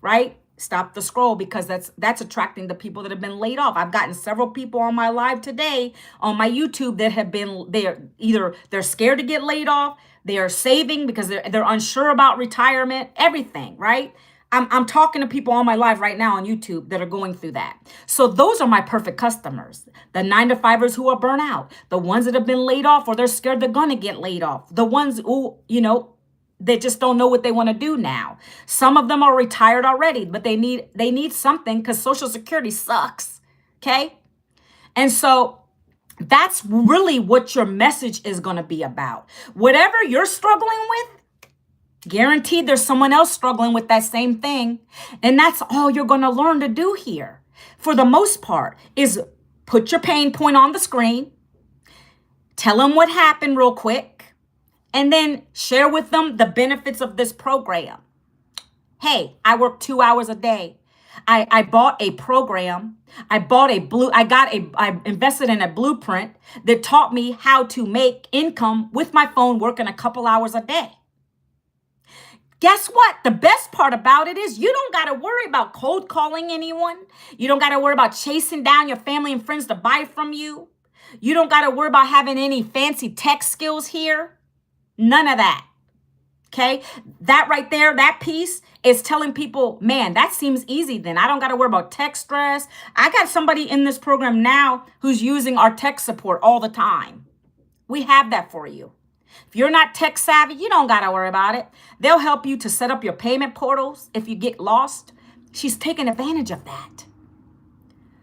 right? Stop the scroll, because that's attracting the people that have been laid off. I've gotten several people on my live today on my YouTube that have been, they're scared to get laid off. They are saving because they're unsure about retirement, everything, right? I'm talking to people on my live right now on YouTube that are going through that. So those are my perfect customers. The 9-to-5ers who are burnt out, the ones that have been laid off or they're scared they're going to get laid off, the ones who, they just don't know what they want to do now. Some of them are retired already, but they need something because Social Security sucks. Okay. And so that's really what your message is going to be about. Whatever you're struggling with, guaranteed there's someone else struggling with that same thing. And that's all you're going to learn to do here, for the most part, is put your pain point on the screen, tell them what happened real quick, and then share with them the benefits of this program. Hey, I work 2 hours a day. I bought a program. I invested in a blueprint that taught me how to make income with my phone working a couple hours a day. Guess what? The best part about it is you don't got to worry about cold calling anyone. You don't got to worry about chasing down your family and friends to buy from you. You don't got to worry about having any fancy tech skills here. None of that. Okay. That right there, that piece is telling people, man, that seems easy then. I don't got to worry about tech stress. I got somebody in this program now who's using our tech support all the time. We have that for you. If you're not tech savvy, you don't got to worry about it. They'll help you to set up your payment portals if you get lost. She's taking advantage of that.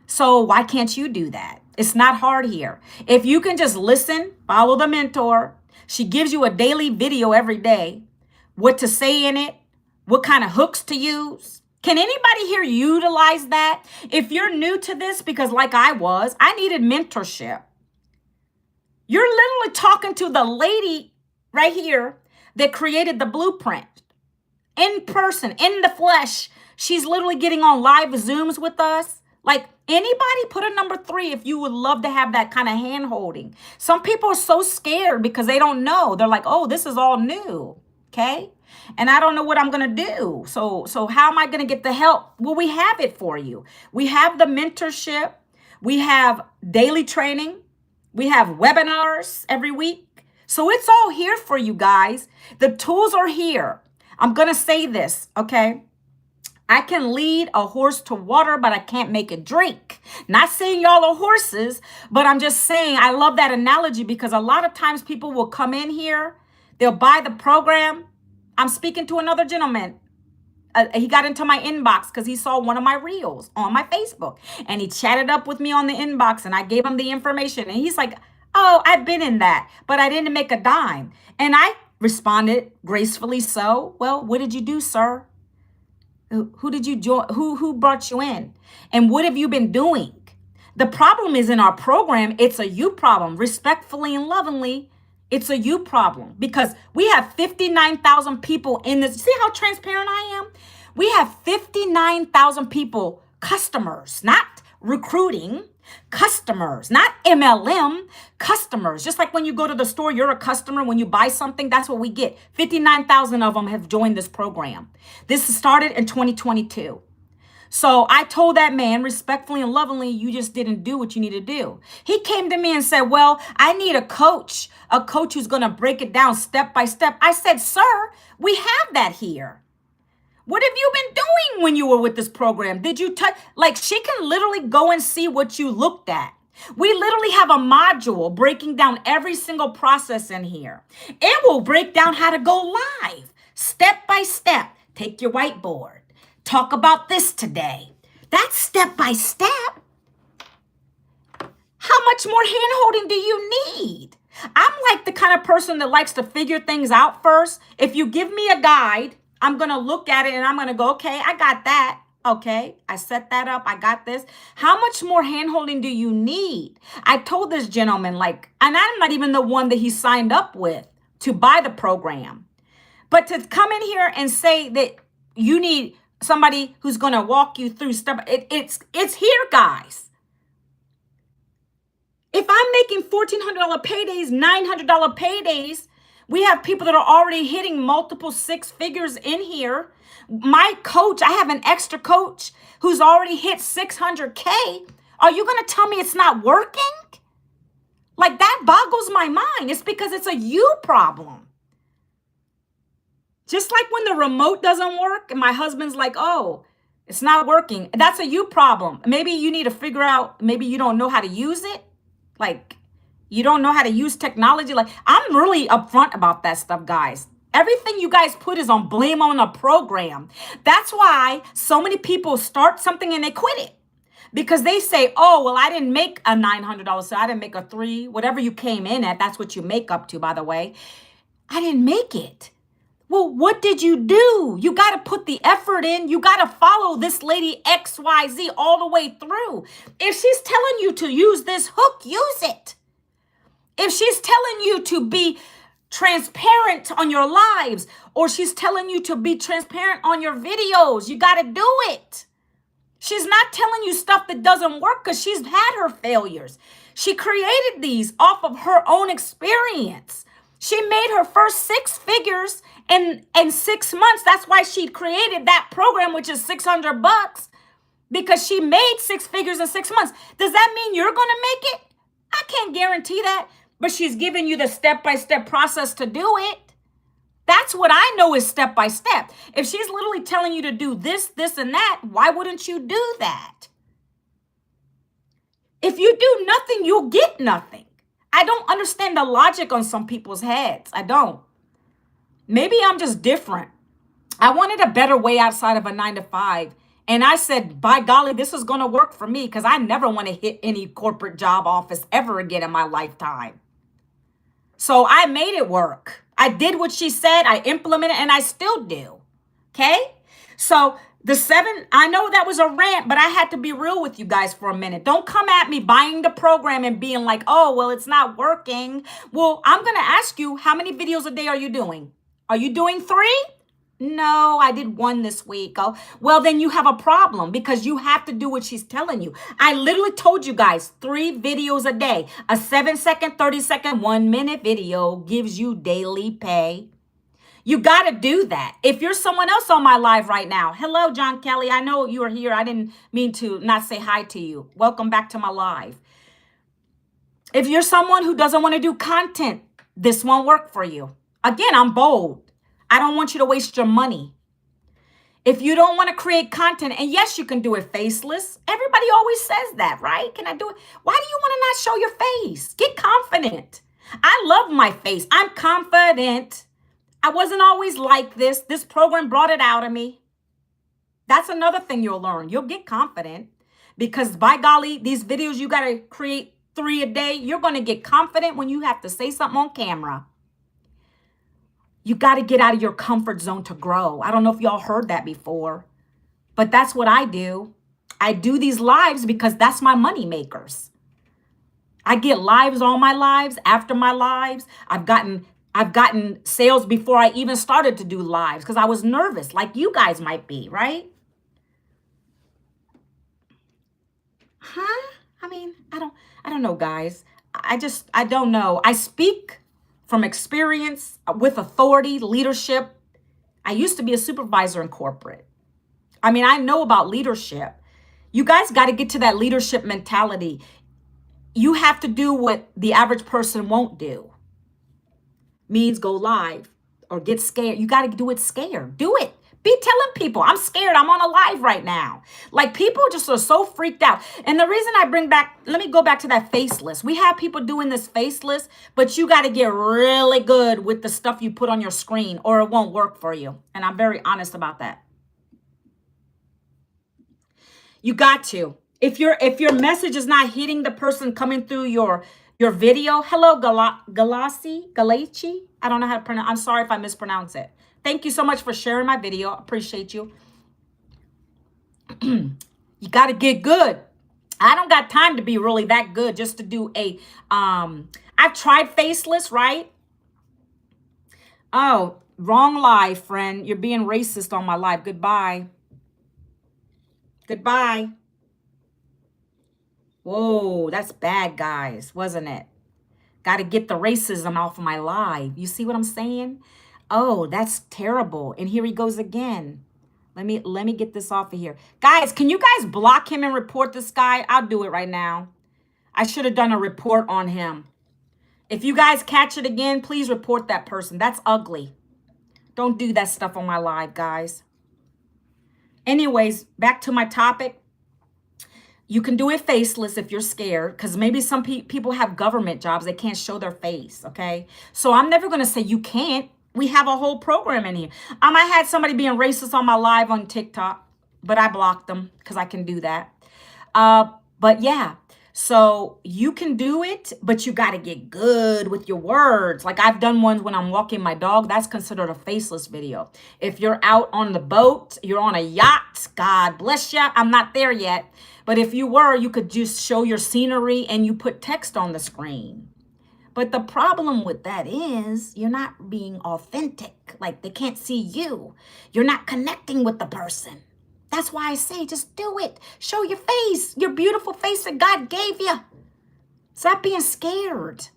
So why can't you do that? It's not hard here. If you can just listen, follow the mentor. She gives you a daily video every day, what to say in it, what kind of hooks to use. Can anybody here utilize that? If you're new to this, because like I was, I needed mentorship. You're literally talking to the lady right here that created the blueprint in person, in the flesh. She's literally getting on live Zooms with us. Like, anybody, put a number 3 if you would love to have that kind of hand holding. Some people are so scared because they don't know. They're like, oh, this is all new. Okay. And I don't know what I'm going to do. So how am I going to get the help? Well, we have it for you. We have the mentorship. We have daily training. We have webinars every week. So it's all here for you guys. The tools are here. I'm going to say this, okay? I can lead a horse to water, but I can't make it drink. Not saying y'all are horses, but I'm just saying I love that analogy because a lot of times people will come in here, they'll buy the program. I'm speaking to another gentleman. He got into my inbox because he saw one of my reels on my Facebook, and he chatted up with me on the inbox, and I gave him the information, and he's like, oh, I've been in that, but I didn't make a dime. And I responded gracefully, so, well, what did you do, sir? Who did you join? Who brought you in? And what have you been doing? The problem is in our program, it's a you problem. Respectfully and lovingly, it's a you problem because we have 59,000 people in this. See how transparent I am? We have 59,000 people, customers, not recruiting. Customers, not MLM, customers. Just like when you go to the store, you're a customer. When you buy something, that's what we get. 59,000 of them have joined this program. This started in 2022. So I told that man respectfully and lovingly, you just didn't do what you need to do. He came to me and said, well, I need a coach who's going to break it down step by step. I said, sir, we have that here. What have you been doing when you were with this program? Did you touch? Like, she can literally go and see what you looked at. We literally have a module breaking down every single process in here. It will break down how to go live, step by step. Take your whiteboard. Talk about this today. That's step by step. How much more hand-holding do you need? I'm like the kind of person that likes to figure things out first. If you give me a guide, I'm going to look at it and I'm going to go, okay, I got that. Okay, I set that up. I got this. How much more handholding do you need? I told this gentleman, like, and I'm not even the one that he signed up with to buy the program. But to come in here and say that you need somebody who's going to walk you through stuff, it's here, guys. If I'm making $1,400 paydays, $900 paydays, we have people that are already hitting multiple six figures in here. My coach, I have an extra coach who's already hit 600K. Are you going to tell me it's not working? Like, that boggles my mind. It's because it's a you problem. Just like when the remote doesn't work and my husband's like, oh, it's not working. That's a you problem. Maybe you need to figure out, maybe you don't know how to use it. Like, you don't know how to use technology. Like, I'm really upfront about that stuff, guys. Everything you guys put is on blame on a program. That's why so many people start something and they quit it. Because they say, oh, well, I didn't make a $900, so I didn't make a $3, whatever you came in at. That's what you make up to, by the way. I didn't make it. Well, what did you do? You got to put the effort in. You got to follow this lady XYZ all the way through. If she's telling you to use this hook, use it. If she's telling you to be transparent on your lives, or she's telling you to be transparent on your videos, you got to do it. She's not telling you stuff that doesn't work because she's had her failures. She created these off of her own experience. She made her first six figures in 6 months. That's why she created that program, which is $600, because she made six figures in 6 months. Does that mean you're going to make it? I can't guarantee that, but she's giving you the step-by-step process to do it. That's what I know is step-by-step. If she's literally telling you to do this, this, and that, why wouldn't you do that? If you do nothing, you'll get nothing. I don't understand the logic on some people's heads. I don't. Maybe I'm just different. I wanted a better way outside of a 9-to-5. And I said, by golly, this is going to work for me because I never want to hit any corporate job office ever again in my lifetime. So I made it work. I did what she said. I implemented, and I still do. Okay? So the 7, I know that was a rant, but I had to be real with you guys for a minute. Don't come at me buying the program and being like, oh, well, it's not working. Well, I'm going to ask you, how many videos a day are you doing? Are you doing 3? No, I did 1 this week. Oh, well, then you have a problem because you have to do what she's telling you. I literally told you guys 3 videos a day. A 7-second, 30-second, 1-minute video gives you daily pay. You got to do that. If you're someone else on my live right now, hello, John Kelly. I know you are here. I didn't mean to not say hi to you. Welcome back to my live. If you're someone who doesn't want to do content, this won't work for you. Again, I'm bold. I don't want you to waste your money. If you don't want to create content, and yes, you can do it faceless. Everybody always says that, right? Can I do it? Why do you want to not show your face? Get confident. I love my face. I'm confident. I wasn't always like this. This program brought it out of me. That's another thing you'll learn. You'll get confident because by golly, these videos, you got to create 3 a day. You're going to get confident when you have to say something on camera. You got to get out of your comfort zone to grow. I don't know if y'all heard that before, but that's what I do. I do these lives because that's my money makers. I get lives on my lives, after my lives. I've gotten sales before I even started to do lives because I was nervous, like you guys might be, right? Huh? I mean, I don't know, guys. I don't know. I speak from experience with authority, leadership. I used to be a supervisor in corporate. I mean, I know about leadership. You guys got to get to that leadership mentality. You have to do what the average person won't do. Means go live or get scared. You got to do it scared. Do it. Be telling people, I'm scared. I'm on a live right now. Like people just are so freaked out. And the reason I bring back, let me go back to that faceless. We have people doing this faceless, but you got to get really good with the stuff you put on your screen or it won't work for you. And I'm very honest about that. You got to. If your message is not hitting the person coming through your video, hello Galaci. I don't know how to pronounce. I'm sorry if I mispronounce it. Thank you so much for sharing my video. Appreciate you. You got to get good. I don't got time to be really that good just to do a I've tried faceless, right? Oh, wrong live, friend. You're being racist on my live. Goodbye. Goodbye. Whoa, that's bad, guys, wasn't it? Got to get the racism off of my live. You see what I'm saying? Oh, that's terrible. And here he goes again. Let me get this off of here. Guys, can you guys block him and report this guy? I'll do it right now. I should have done a report on him. If you guys catch it again, please report that person. That's ugly. Don't do that stuff on my live, guys. Anyways, back to my topic. You can do it faceless if you're scared, because maybe some people have government jobs. They can't show their face, okay? So I'm never going to say you can't. We have a whole program in here. I had somebody being racist on my live on TikTok, but I blocked them because I can do that. But yeah, so you can do it, but you got to get good with your words. Like I've done ones when I'm walking my dog. That's considered a faceless video. If you're out on the boat, you're on a yacht, God bless you. I'm not there yet. But if you were, you could just show your scenery and you put text on the screen. But the problem with that is you're not being authentic. Like they can't see you. You're not connecting with the person. That's why I say just do it. Show your face, your beautiful face that God gave you. Stop being scared.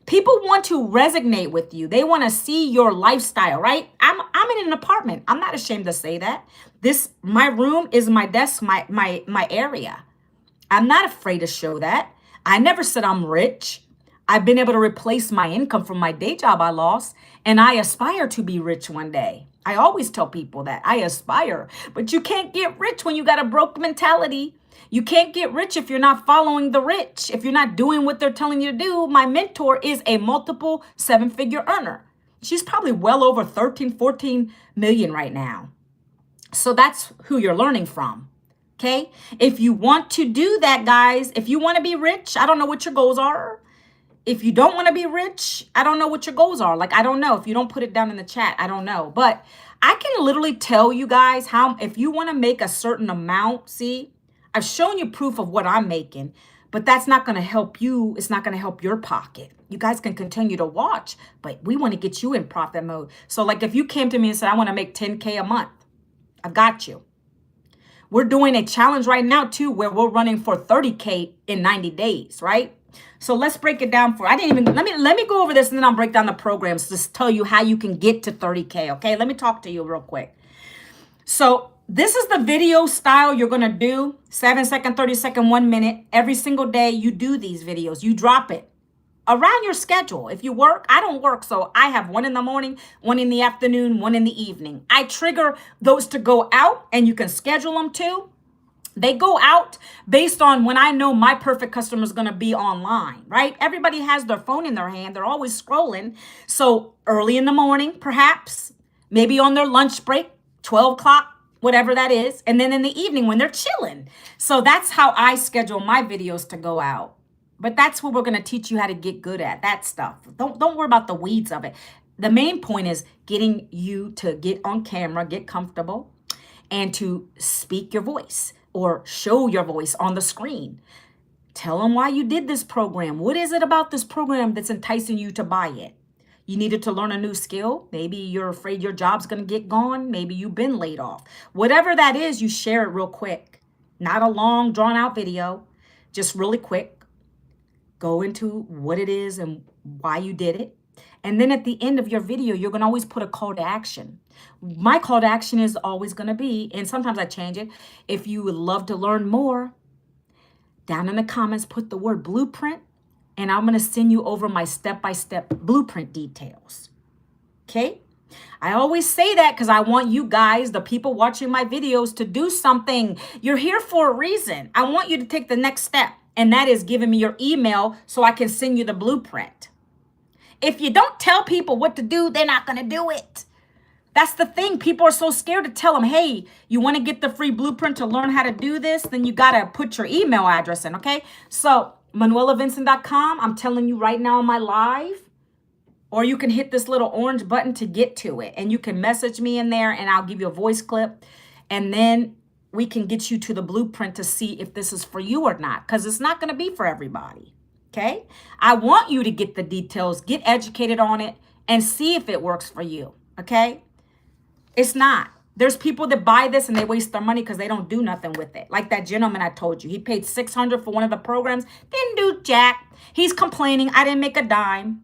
People want to resonate with you. They want to see your lifestyle, right? I'm in an apartment. I'm not ashamed to say that. My room is my desk, my area. I'm not afraid to show that. I never said I'm rich. I've been able to replace my income from my day job I lost, and I aspire to be rich one day. I always tell people that I aspire, but you can't get rich when you got a broke mentality. You can't get rich if you're not following the rich, if you're not doing what they're telling you to do. My mentor is a multiple 7-figure earner. She's probably well over 13, 14 million right now. So that's who you're learning from. Okay. If you want to do that, guys, if you want to be rich, I don't know what your goals are. If you don't want to be rich, I don't know what your goals are. Like, I don't know. If you don't put it down in the chat, I don't know. But I can literally tell you guys how, if you want to make a certain amount, see, I've shown you proof of what I'm making, but that's not going to help you. It's not going to help your pocket. You guys can continue to watch, but we want to get you in profit mode. So like if you came to me and said, I want to make 10K a month, I've got you. We're doing a challenge right now too, where we're running for 30K in 90 days, right? So let's break it down let me go over this and then I'll break down the programs to tell you how you can get to 30K. Okay. Let me talk to you real quick. So this is the video style you're going to do 7 second, 30 second, 1 minute. Every single day you do these videos, you drop it around your schedule. If you work, I don't work. So I have one in the morning, one in the afternoon, one in the evening. I trigger those to go out and you can schedule them too. They go out based on when I know my perfect customer is going to be online, right? Everybody has their phone in their hand. They're always scrolling. So early in the morning, perhaps, maybe on their lunch break, 12 o'clock, whatever that is. And then in the evening when they're chilling. So that's how I schedule my videos to go out. But that's what we're going to teach you how to get good at, that stuff. Don't worry about the weeds of it. The main point is getting you to get on camera, get comfortable, and to speak your voice. Or show your voice on the screen. Tell them why you did this program. What is it about this program that's enticing you to buy it? You needed to learn a new skill. Maybe you're afraid your job's going to get gone. Maybe you've been laid off. Whatever that is, you share it real quick. Not a long, drawn out video. Just really quick, go into what it is and why you did it. And then at the end of your video, you're going to always put a call to action. My call to action is always going to be, and sometimes I change it, if you would love to learn more, down in the comments, put the word blueprint, and I'm going to send you over my step-by-step blueprint details. Okay? I always say that because I want you guys, the people watching my videos, to do something. You're here for a reason. I want you to take the next step, and that is giving me your email so I can send you the blueprint. If you don't tell people what to do, they're not going to do it. That's the thing. People are so scared to tell them, hey, you want to get the free blueprint to learn how to do this? Then you got to put your email address in, okay? So ManuelaVincent.com, I'm telling you right now on my live, or you can hit this little orange button to get to it. And you can message me in there and I'll give you a voice clip. And then we can get you to the blueprint to see if this is for you or not, because it's not going to be for everybody. Okay? I want you to get the details, get educated on it, and see if it works for you. Okay? It's not. There's people that buy this and they waste their money because they don't do nothing with it. Like that gentleman I told you. He paid $600 for one of the programs. Didn't do jack. He's complaining, I didn't make a dime.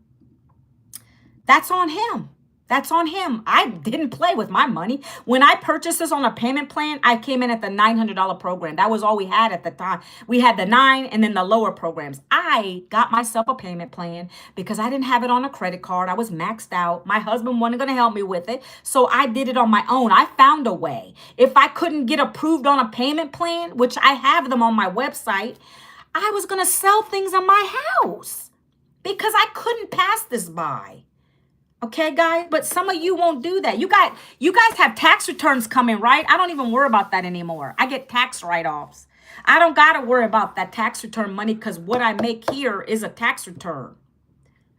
That's on him. That's on him. I didn't play with my money. When I purchased this on a payment plan, I came in at the $900 program. That was all we had at the time. We had the 9 and then the lower programs. I got myself a payment plan because I didn't have it on a credit card. I was maxed out. My husband wasn't going to help me with it. So I did it on my own. I found a way. If I couldn't get approved on a payment plan, which I have them on my website, I was going to sell things in my house because I couldn't pass this by. Okay, guys, but some of you won't do that. You guys have tax returns coming, right? I don't even worry about that anymore. I get tax write-offs. I don't got to worry about that tax return money because what I make here is a tax return.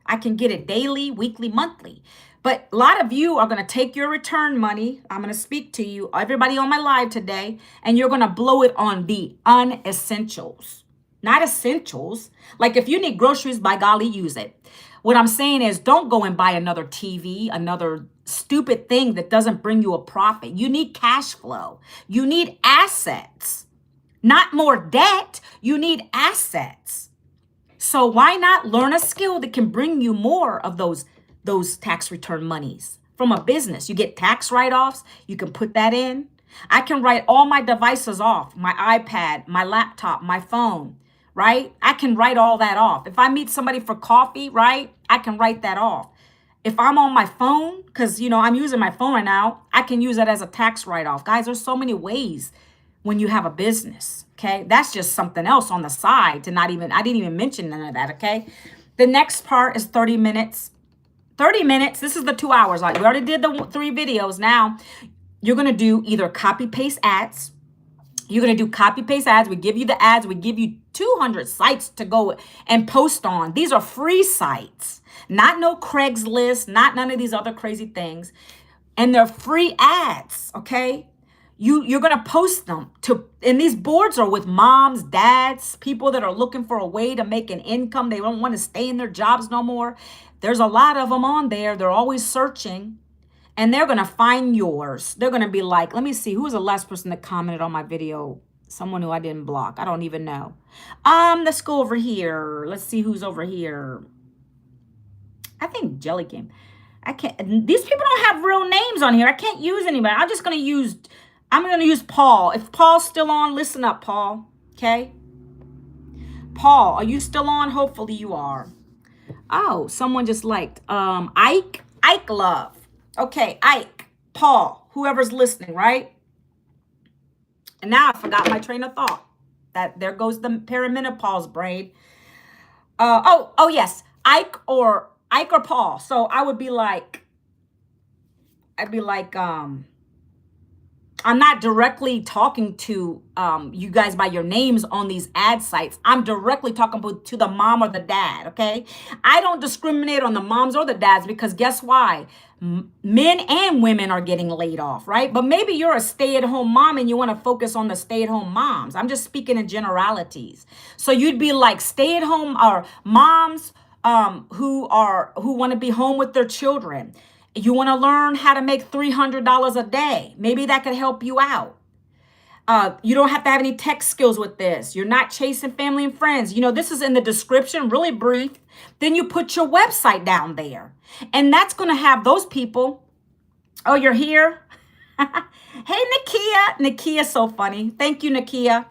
I can get it daily, weekly, monthly. But a lot of you are going to take your return money. I'm going to speak to you, everybody on my live today, and you're going to blow it on the unessentials, not essentials. Like if you need groceries, by golly, use it. What I'm saying is don't go and buy another TV, another stupid thing that doesn't bring you a profit. You need cash flow. You need assets, not more debt. You need assets. So why not learn a skill that can bring you more of those tax return monies from a business? You get tax write-offs. You can put that in. I can write all my devices off, my iPad, my laptop, my phone. Right? I can write all that off. If I meet somebody for coffee, right? I can write that off. If I'm on my phone, because, I'm using my phone right now, I can use that as a tax write-off. Guys, there's so many ways when you have a business, okay? That's just something else on the side I didn't even mention none of that, okay? The next part is 30 minutes. 30 minutes, this is the 2 hours. Like we already did the 3 videos. Now, you're going to do either copy-paste ads. You're going to do copy-paste ads. We give you the ads. We give you 200 sites to go and post on. These are free sites, not no Craigslist, not none of these other crazy things. And they're free ads, okay? You're going to post them and these boards are with moms, dads, people that are looking for a way to make an income. They don't want to stay in their jobs no more. There's a lot of them on there. They're always searching. And they're going to find yours. They're going to be like, let me see, who was the last person that commented on my video? Someone who I didn't block. I don't even know. Let's go over here. Let's see who's over here. I think Jelly Game. These people don't have real names on here. I can't use anybody. I'm going to use Paul. If Paul's still on, listen up, Paul. Okay? Paul, are you still on? Hopefully you are. Oh, someone just liked. Ike Love. Okay, Ike, Paul, whoever's listening, right? And now I forgot my train of thought. There goes the perimenopause brain. Oh yes, Ike or Paul. So I'd be like, I'm not directly talking to you guys by your names on these ad sites. I'm directly talking to the mom or the dad, okay? I don't discriminate on the moms or the dads because guess why? Men and women are getting laid off, right? But maybe you're a stay-at-home mom and you want to focus on the stay-at-home moms. I'm just speaking in generalities. So you'd be like stay-at-home or moms who want to be home with their children. You want to learn how to make $300 a day. Maybe that could help you out. You don't have to have any tech skills with this. You're not chasing family and friends. This is in the description, really brief. Then you put your website down there. And that's going to have those people. Oh, you're here? Hey, Nakia. Nakia's so funny. Thank you, Nakia.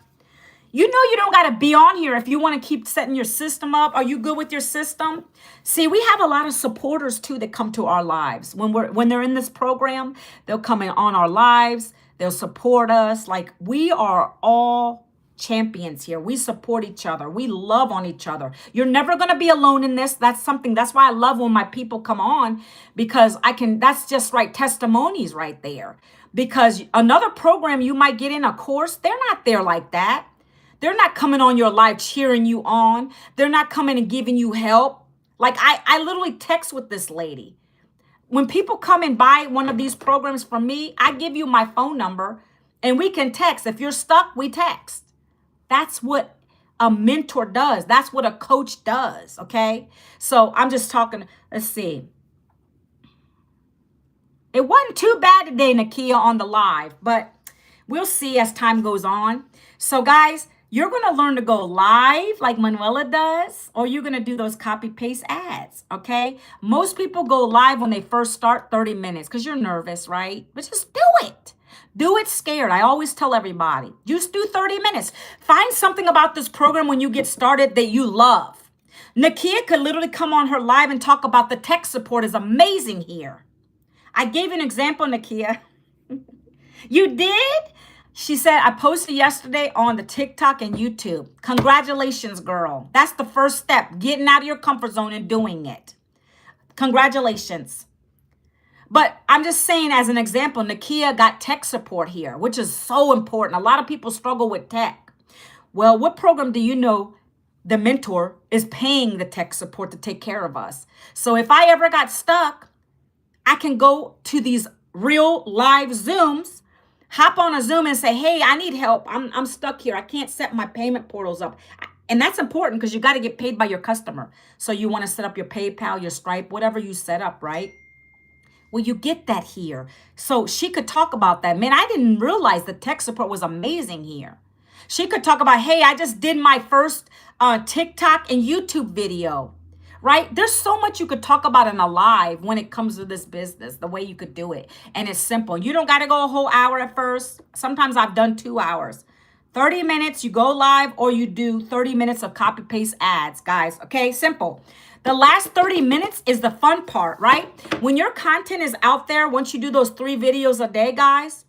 You don't got to be on here if you want to keep setting your system up. Are you good with your system? See, we have a lot of supporters too that come to our lives. When they're in this program, they'll come in on our lives. They'll support us. Like, we are all champions here. We support each other. We love on each other. You're never going to be alone in this. That's why I love when my people come on, because that's just right. Testimonies right there. Because another program you might get in, a course, they're not there like that. They're not coming on your live cheering you on. They're not coming and giving you help. Like, I literally text with this lady. When people come and buy one of these programs from me, I give you my phone number and we can text. If you're stuck, we text. That's what a mentor does. That's what a coach does, okay? So I'm just talking. Let's see. It wasn't too bad today, Nakia, on the live, but we'll see as time goes on. So, guys, you're going to learn to go live like Manuela does, or you're going to do those copy-paste ads, okay? Most people go live when they first start 30 minutes because you're nervous, right? But just do it. Do it scared. I always tell everybody, just do 30 minutes. Find something about this program when you get started that you love. Nakia could literally come on her live and talk about the tech support is amazing here. I gave an example, Nakia. You did? She said, I posted yesterday on the TikTok and YouTube. Congratulations, girl. That's the first step, getting out of your comfort zone and doing it. Congratulations. But I'm just saying, as an example, Nakia got tech support here, which is so important. A lot of people struggle with tech. Well, what program do you know the mentor is paying the tech support to take care of us? So if I ever got stuck, I can go to these real live Zooms, hop on a Zoom and say, hey, I need help. I'm stuck here. I can't set my payment portals up. And that's important because you got to get paid by your customer. So you want to set up your PayPal, your Stripe, whatever you set up, right? Well, you get that here. So she could talk about that. Man, I didn't realize the tech support was amazing here. She could talk about, hey, I just did my first TikTok and YouTube video, right? There's so much you could talk about in a live when it comes to this business, the way you could do it. And it's simple. You don't got to go a whole hour at first. Sometimes I've done 2 hours. 30 minutes, you go live, or you do 30 minutes of copy paste ads, guys. Okay, simple. The last 30 minutes is the fun part, right? When your content is out there, once you do those 3 videos a day, guys,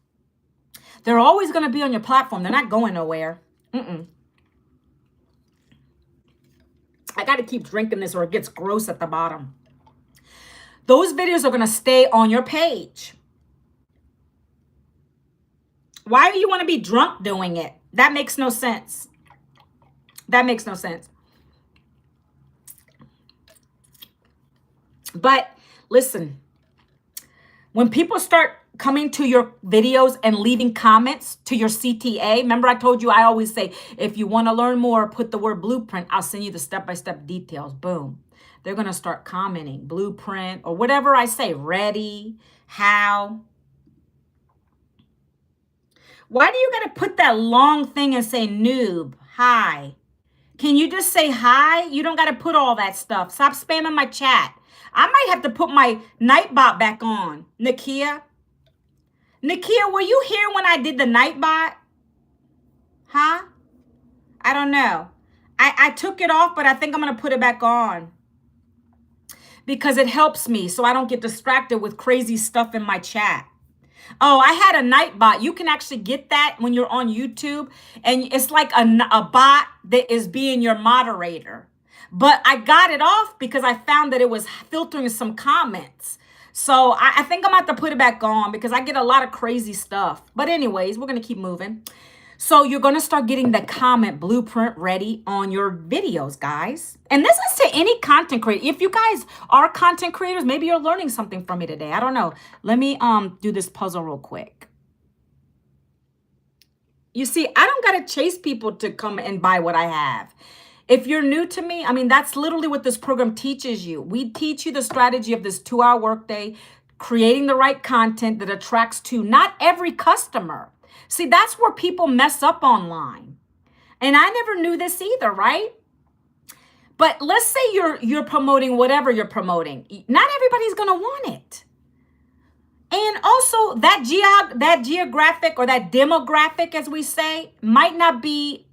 they're always going to be on your platform. They're not going nowhere. I got to keep drinking this or it gets gross at the bottom. Those videos are going to stay on your page. Why do you want to be drunk doing it? That makes no sense. That makes no sense. But listen, when people start coming to your videos and leaving comments to your CTA, remember I told you, I always say, if you want to learn more, put the word blueprint. I'll send you the step-by-step details. Boom. They're going to start commenting blueprint or whatever I say, ready, how. Why do you got to put that long thing and say noob, hi? Can you just say hi? You don't got to put all that stuff. Stop spamming my chat. I might have to put my Nightbot back on. Nakia? Nakia, were you here when I did the Nightbot? Huh? I don't know. I took it off, but I think I'm going to put it back on. Because it helps me so I don't get distracted with crazy stuff in my chat. Oh, I had a Nightbot. You can actually get that when you're on YouTube. And it's like a bot that is being your moderator. But I got it off because I found that it was filtering some comments. So I think I'm going to have to put it back on because I get a lot of crazy stuff. But anyways, we're going to keep moving. So you're going to start getting the comment blueprint ready on your videos, guys. And this is to any content creator. If you guys are content creators, maybe you're learning something from me today. I don't know. Let me do this puzzle real quick. You see, I don't got to chase people to come and buy what I have. If you're new to me, I mean, that's literally what this program teaches you. We teach you the strategy of this 2-hour workday, creating the right content that attracts to not every customer. See, that's where people mess up online. And I never knew this either, right? But let's say you're promoting whatever you're promoting. Not everybody's going to want it. And also that geographic or that demographic, as we say, might not be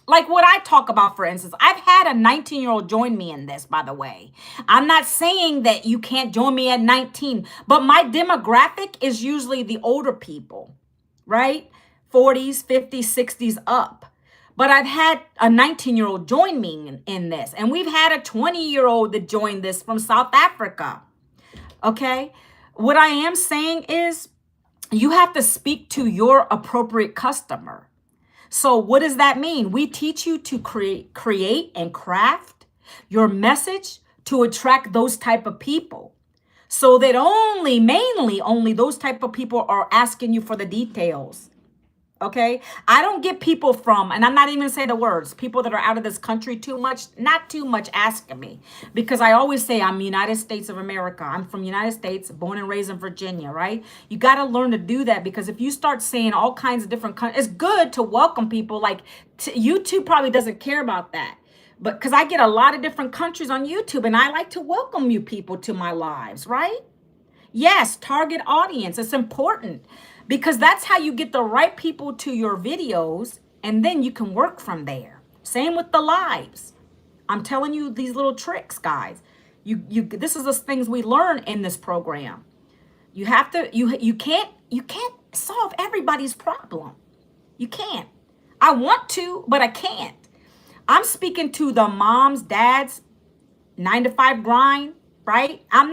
like what I talk about, for instance. I've had a 19-year-old join me in this, by the way. I'm not saying that you can't join me at 19, but my demographic is usually the older people, right? 40s, 50s, 60s up. But I've had a 19-year-old join me in this, and we've had a 20-year-old that joined this from South Africa. Okay? What I am saying is you have to speak to your appropriate customer. So what does that mean? We teach you to create and craft your message to attract those type of people. So that mainly only those type of people are asking you for the details. Okay? I don't get people from, and I'm not even saying the words, people that are out of this country not too much asking me. Because I always say I'm United States of America. I'm from United States, born and raised in Virginia, right? You got to learn to do that, because if you start saying all kinds of different countries, it's good to welcome people. Like YouTube probably doesn't care about that. But because I get a lot of different countries on YouTube, and I like to welcome you people to my lives, right? Yes, target audience. It's important. Because that's how you get the right people to your videos, and then you can work from there. Same with the lives. I'm telling you these little tricks, guys. This is the things we learn in this program. You have to you can't solve everybody's problem. You can't. I want to, but I can't. I'm speaking to the moms, dads, 9-to-5 grind. Right? I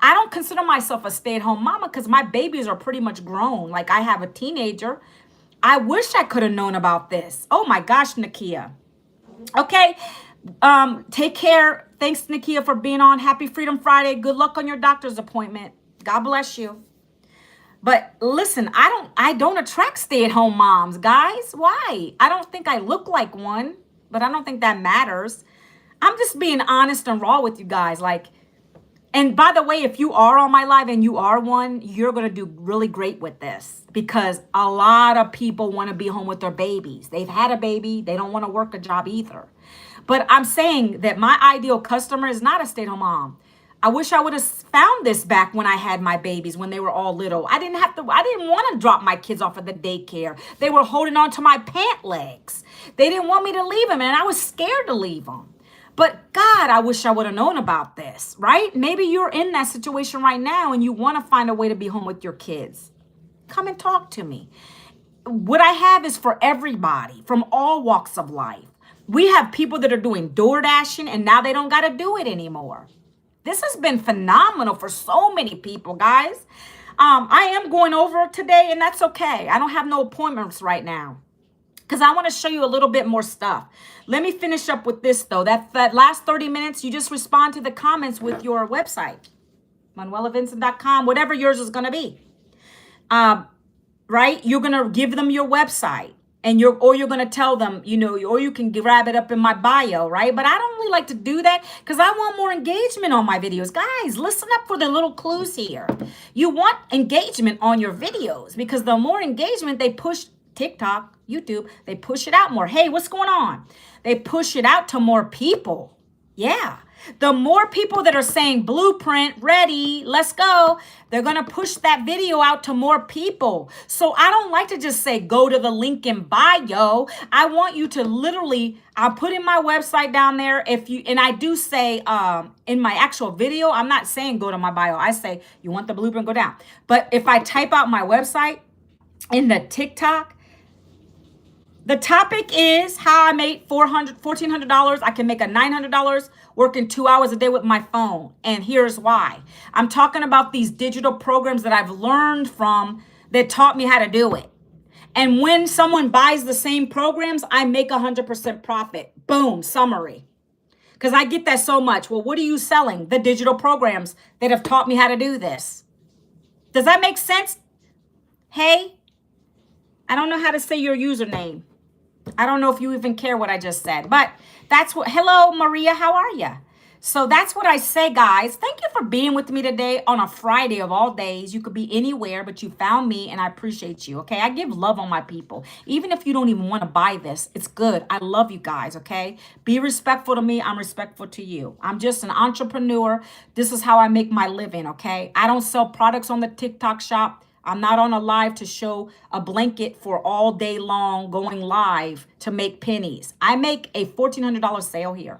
don't consider myself a stay-at-home mama because my babies are pretty much grown. Like, I have a teenager. I wish I could have known about this. Oh my gosh, Nakia. Okay. Take care. Thanks, Nakia, for being on. Happy Freedom Friday. Good luck on your doctor's appointment. God bless you. But listen, I don't attract stay-at-home moms, guys. Why? I don't think I look like one, but I don't think that matters. I'm just being honest and raw with you guys. Like, and by the way, if you are on my live and you are one, you're going to do really great with this, because a lot of people want to be home with their babies. They've had a baby. They don't want to work a job either. But I'm saying that my ideal customer is not a stay-at-home mom. I wish I would have found this back when I had my babies, when they were all little. I didn't want to drop my kids off at the daycare. They were holding on to my pant legs. They didn't want me to leave them, and I was scared to leave them. But God, I wish I would have known about this, right? Maybe you're in that situation right now and you want to find a way to be home with your kids. Come and talk to me. What I have is for everybody from all walks of life. We have people that are doing door dashing, and now they don't got to do it anymore. This has been phenomenal for so many people, guys. I am going over today, and that's okay. I don't have no appointments right now, because I want to show you a little bit more stuff. Let me finish up with this, though. That last 30 minutes, you just respond to the comments with your website, ManuelaVincent.com, whatever yours is going to be. Right? You're going to give them your website, and you're going to tell them, or you can grab it up in my bio, right? But I don't really like to do that because I want more engagement on my videos. Guys, listen up for the little clues here. You want engagement on your videos, because the more engagement they push, TikTok, YouTube, they push it out more. Hey, what's going on? They push it out to more people. Yeah. The more people that are saying blueprint, ready, let's go, they're going to push that video out to more people. So I don't like to just say, go to the link in bio. I want you to literally, I'm putting my website down there. And I do say, in my actual video, I'm not saying go to my bio. I say, you want the blueprint, go down. But if I type out my website in the TikTok, the topic is how I made $1,400. I can make a $900 working 2 hours a day with my phone. And here's why. I'm talking about these digital programs that I've learned from that taught me how to do it. And when someone buys the same programs, I make 100% profit. Boom, summary. Because I get that so much. Well, what are you selling? The digital programs that have taught me how to do this. Does that make sense? Hey, I don't know how to say your username. I don't know if you even care what I just said, but that's what, hello, Maria, how are you? So that's what I say, guys. Thank you for being with me today on a Friday of all days. You could be anywhere, but you found me and I appreciate you. Okay. I give love on my people. Even if you don't even want to buy this, it's good. I love you guys. Okay. Be respectful to me. I'm respectful to you. I'm just an entrepreneur. This is how I make my living. Okay. I don't sell products on the TikTok shop. I'm not on a live to show a blanket for all day long going live to make pennies. I make a $1,400 sale here.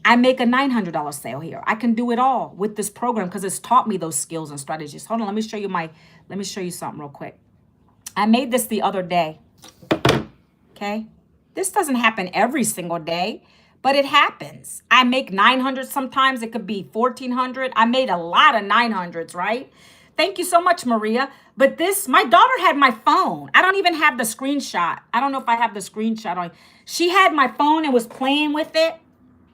I make a $900 sale here. I can do it all with this program because it's taught me those skills and strategies. Hold on, let me show you something real quick. I made this the other day. Okay. This doesn't happen every single day, but it happens. I make 900 sometimes. It could be 1,400. I made a lot of 900s, right? Thank you so much, Maria. But this, my daughter had my phone. I don't even have the screenshot. I don't know if I have the screenshot on. She had my phone and was playing with it.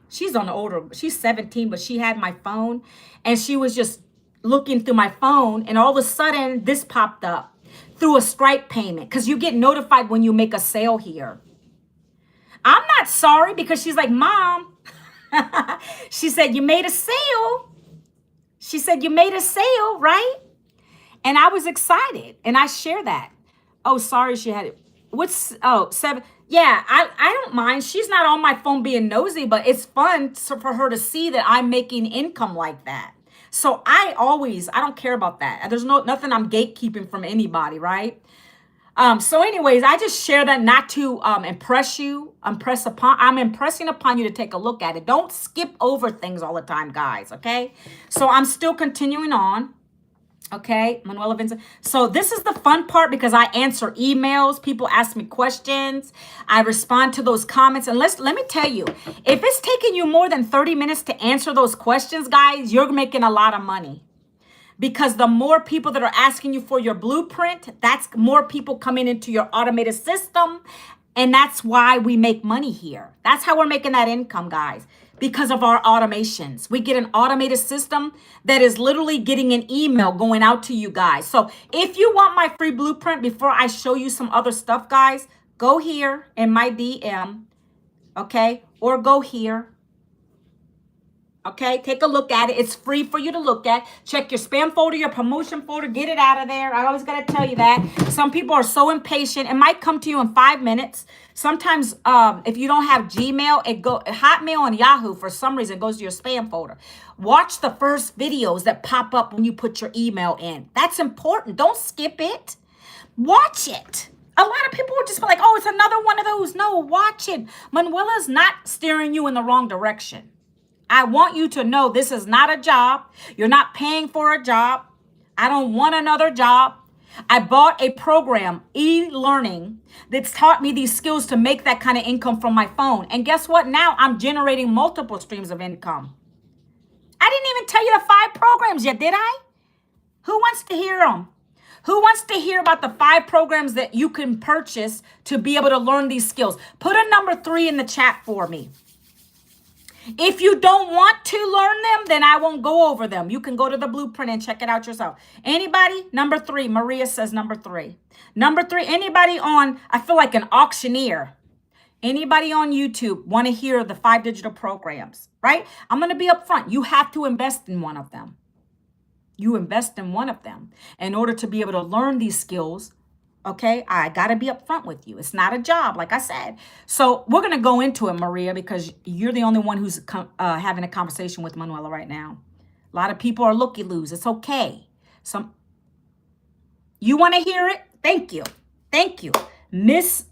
She's 17, but she had my phone and she was just looking through my phone. And all of a sudden this popped up through a Stripe payment because you get notified when you make a sale here. I'm not sorry because she's like, Mom, she said, you made a sale. She said, you made a sale, right? And I was excited and I share that. Oh, sorry. She had it. Seven. Yeah, I don't mind. She's not on my phone being nosy, but it's fun for her to see that I'm making income like that. So I don't care about that. There's nothing I'm gatekeeping from anybody, right? So anyways, I just share that not to impress you, I'm impressing upon you to take a look at it. Don't skip over things all the time, guys, okay? So I'm still continuing on. Okay, Manuela Vincent. So this is the fun part because I answer emails. People ask me questions. I respond to those comments. And let me tell you, if it's taking you more than 30 minutes to answer those questions, guys, you're making a lot of money. Because the more people that are asking you for your blueprint, that's more people coming into your automated system. And that's why we make money here. That's how we're making that income, guys. Because of our automations. We get an automated system that is literally getting an email going out to you guys. So if you want my free blueprint before I show you some other stuff, guys, go here in my DM, okay? Or go here. Okay, take a look at it. It's free for you to look at. Check your spam folder, your promotion folder. Get it out of there. I always got to tell you that. Some people are so impatient. It might come to you in 5 minutes. Sometimes if you don't have Gmail, Hotmail and Yahoo, for some reason, goes to your spam folder. Watch the first videos that pop up when you put your email in. That's important. Don't skip it. Watch it. A lot of people would just be like, oh, it's another one of those. No, watch it. Manuela's not steering you in the wrong direction. I want you to know this is not a job. You're not paying for a job. I don't want another job. I bought a program, e-learning, that's taught me these skills to make that kind of income from my phone. And guess what? Now I'm generating multiple streams of income. I didn't even tell you the 5 programs yet, did I? Who wants to hear them? Who wants to hear about the 5 programs that you can purchase to be able to learn these skills? Put a number 3 in the chat for me. If you don't want to learn them, then I won't go over them. You can go to the blueprint and check it out yourself. Anybody? Number 3. Maria says number 3. Number 3. Anybody on, I feel like an auctioneer. Anybody on YouTube want to hear the 5 digital programs, right? I'm going to be upfront. You have to invest in one of them. You invest in one of them in order to be able to learn these skills. Okay, I got to be upfront with you. It's not a job, like I said. So we're going to go into it, Maria, because you're the only one who's having a conversation with Manuela right now. A lot of people are looky-loos. It's okay. You want to hear it? Thank you. Thank you. Is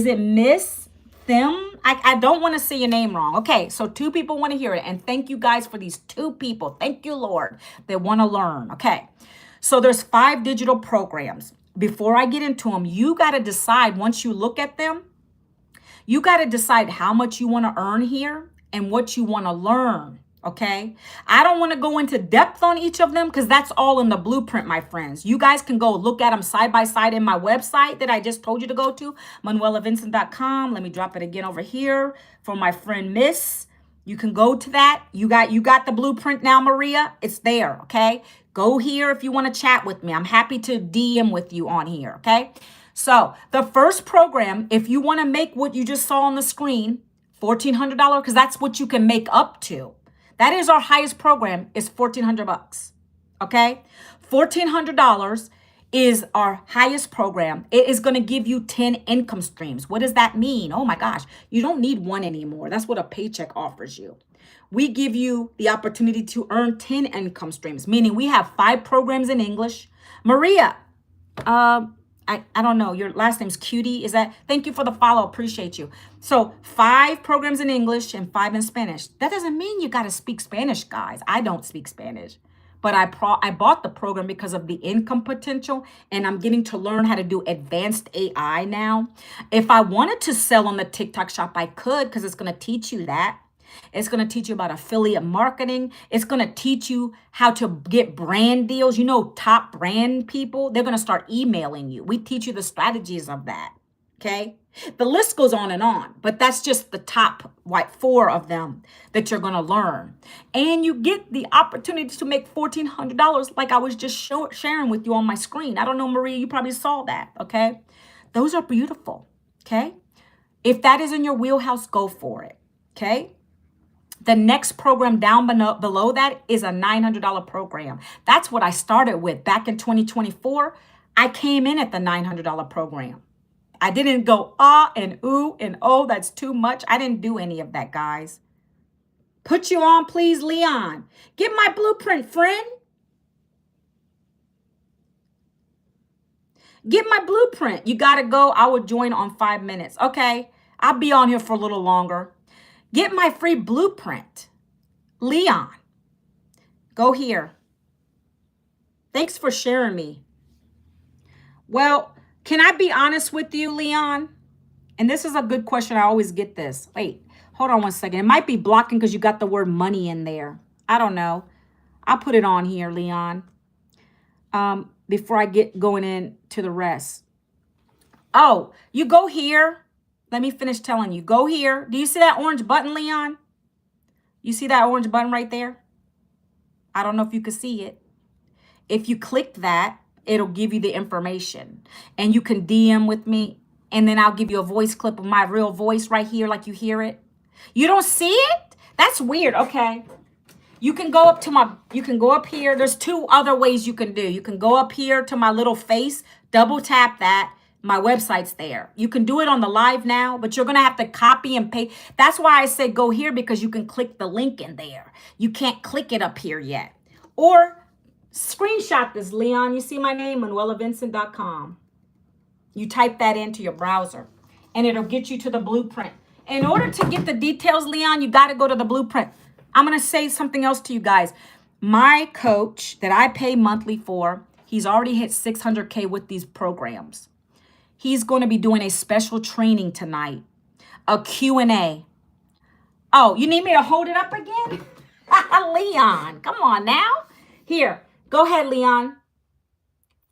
it Miss Them? I don't want to say your name wrong. Okay, so 2 people want to hear it. And thank you guys for these 2 people. Thank you, Lord. They want to learn. Okay, so there's 5 digital programs. Before I get into them, you got to decide, once you look at them, you got to decide how much you want to earn here and what you want to learn, okay? I don't want to go into depth on each of them because that's all in the blueprint, my friends. You guys can go look at them side by side in my website that I just told you to go to, manuelavincent.com. Let me drop it again over here for my friend Miss. You can go to that. You got the blueprint now, Maria. It's there, okay? Go here if you want to chat with me. I'm happy to DM with you on here, okay? So the first program, if you want to make what you just saw on the screen, $1,400, because that's what you can make up to. That is our highest program, is $1,400. Okay? $1,400 is our highest program. It is going to give you 10 income streams. What does that mean? Oh my gosh, you don't need one anymore. That's what a paycheck offers you. We give you the opportunity to earn 10 income streams, meaning we have 5 programs in English. Maria, I don't know. Your last name's Cutie. Is that? Thank you for the follow. Appreciate you. So 5 programs in English and 5 in Spanish. That doesn't mean you got to speak Spanish, guys. I don't speak Spanish. But I bought the program because of the income potential, and I'm getting to learn how to do advanced AI now. If I wanted to sell on the TikTok shop, I could, because it's going to teach you that. It's going to teach you about affiliate marketing. It's going to teach you how to get brand deals. You know, top brand people, they're going to start emailing you. We teach you the strategies of that. Okay. The list goes on, but that's just the top 4 of them that you're going to learn. And you get the opportunity to make $1,400 like I was just sharing with you on my screen. I don't know, Maria, you probably saw that. Okay. Those are beautiful. Okay. If that is in your wheelhouse, go for it. Okay. The next program down below that is a $900 program. That's what I started with back in 2024. I came in at the $900 program. I didn't go and ooh and oh, that's too much. I didn't do any of that, guys. Put you on, please, Leon. Get my blueprint, friend. Get my blueprint. You got to go. I will join on 5 minutes. Okay. I'll be on here for a little longer. Get my free blueprint. Leon, go here. Thanks for sharing me. Well, can I be honest with you, Leon? And this is a good question. I always get this. Wait, hold on one second. It might be blocking because you got the word money in there. I don't know. I'll put it on here, Leon, before I get going into the rest. Oh, you go here. Let me finish telling you. Go here. Do you see that orange button, Leon? You see that orange button right there? I don't know if you can see it. If you click that, it'll give you the information. And you can DM with me. And then I'll give you a voice clip of my real voice right here like you hear it. You don't see it? That's weird. Okay. You can go up here. There's 2 other ways you can do. You can go up here to my little face, double tap that. My website's there. You can do it on the live now, but you're going to have to copy and paste. That's why I say go here, because you can click the link in there. You can't click it up here yet. Or screenshot this, Leon. You see my name, ManuelaVincent.com. You type that into your browser and it'll get you to the blueprint. In order to get the details, Leon, you got to go to the blueprint. I'm going to say something else to you guys. My coach that I pay monthly for, he's already hit 600K with these programs. He's going to be doing a special training tonight, a Q&A. Oh, you need me to hold it up again? Leon, come on now. Here, go ahead, Leon.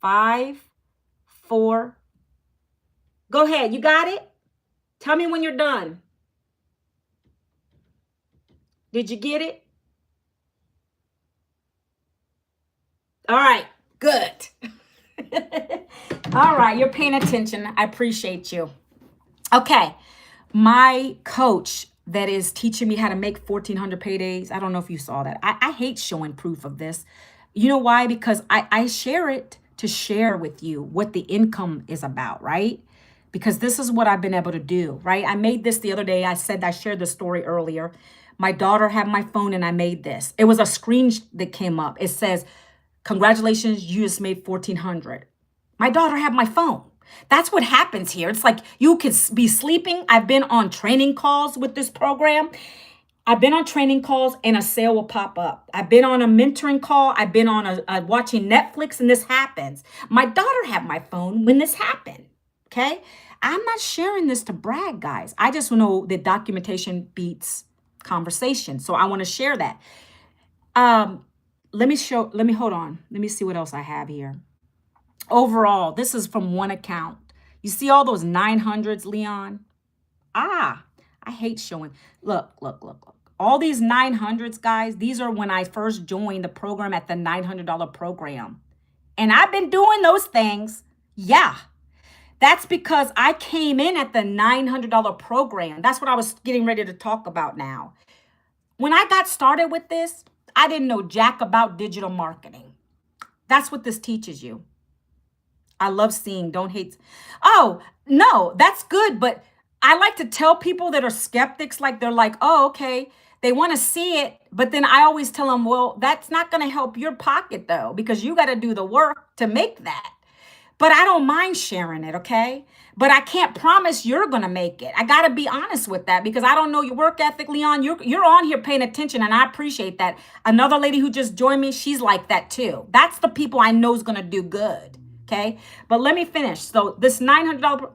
5, 4. Go ahead. You got it? Tell me when you're done. Did you get it? All right, good. All right, you're paying attention. I appreciate you. Okay, my coach that is teaching me how to make 1,400 paydays. I don't know if you saw that. I hate showing proof of this. You know why? Because I share it to share with you what the income is about, right? Because this is what I've been able to do, right? I made this the other day. I shared the story earlier. My daughter had my phone and I made this. It was a screen that came up. It says, congratulations, you just made 1,400. My daughter had my phone. That's what happens here. It's like you could be sleeping. I've been on training calls with this program. I've been on training calls and a sale will pop up. I've been on a mentoring call. I've been on watching Netflix and this happens. My daughter had my phone when this happened. Okay. I'm not sharing this to brag, guys. I just know that documentation beats conversation. So I want to share that. Let me hold on. Let me see what else I have here. Overall, this is from one account. You see all those 900s, Leon? I hate showing. Look. All these 900s, guys, these are when I first joined the program at the $900 program. And I've been doing those things. Yeah. That's because I came in at the $900 program. That's what I was getting ready to talk about now. When I got started with this, I didn't know jack about digital marketing. That's what this teaches you. I love seeing, don't hate. Oh, no, that's good. But I like to tell people that are skeptics, like they're like, oh, okay, they want to see it. But then I always tell them, well, that's not going to help your pocket though, because you got to do the work to make that. But I don't mind sharing it, okay? But I can't promise you're gonna make it. I gotta be honest with that because I don't know your work ethic, Leon. You're on here paying attention, and I appreciate that. Another lady who just joined me, she's like that too. That's the people I know is gonna do good, okay? But let me finish. So this $900,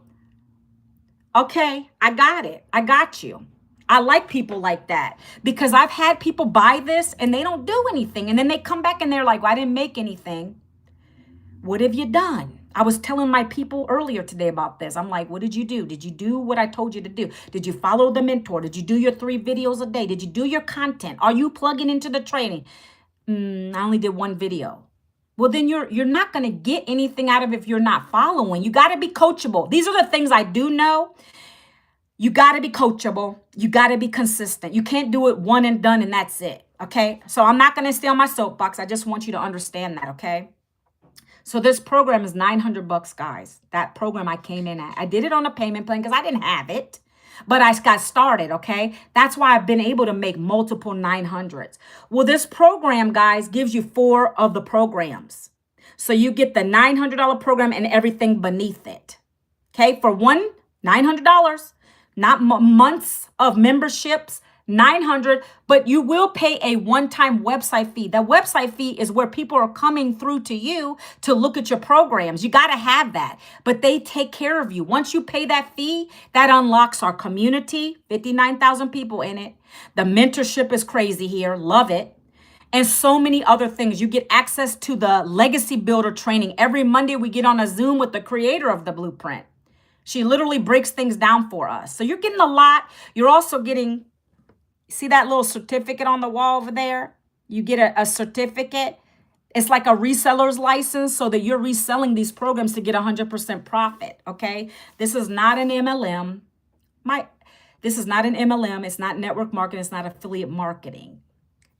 okay, I got it. I got you. I like people like that because I've had people buy this and they don't do anything, and then they come back and they're like, well, I didn't make anything. What have you done? I was telling my people earlier today about this. I'm like, what did you do? Did you do what I told you to do? Did you follow the mentor? Did you do your 3 videos a day? Did you do your content? Are you plugging into the training? I only did 1 video. Well, then you're not going to get anything out of it if you're not following. You got to be coachable. These are the things I do know. You got to be coachable. You got to be consistent. You can't do it one and done and that's it. Okay. So I'm not going to stay on my soapbox. I just want you to understand that. Okay. So this program is $900, guys. That program I came in at. I did it on a payment plan because I didn't have it, but I got started, okay? That's why I've been able to make multiple 900s. Well, this program, guys, gives you 4 of the programs. So you get the $900 program and everything beneath it, okay? For $900, not months of memberships, 900, but you will pay a one-time website fee. The website fee is where people are coming through to you to look at your programs. You got to have that, but they take care of you. Once you pay that fee, that unlocks our community, 59,000 people in it. The mentorship is crazy here. Love it. And so many other things. You get access to the Legacy Builder training. Every Monday, we get on a Zoom with the creator of the blueprint. She literally breaks things down for us. So you're getting a lot. You're also getting, see that little certificate on the wall over there? You get a certificate. It's like a reseller's license so that you're reselling these programs to get 100% profit, okay? This is not an MLM. This is not an MLM. It's not network marketing. It's not affiliate marketing.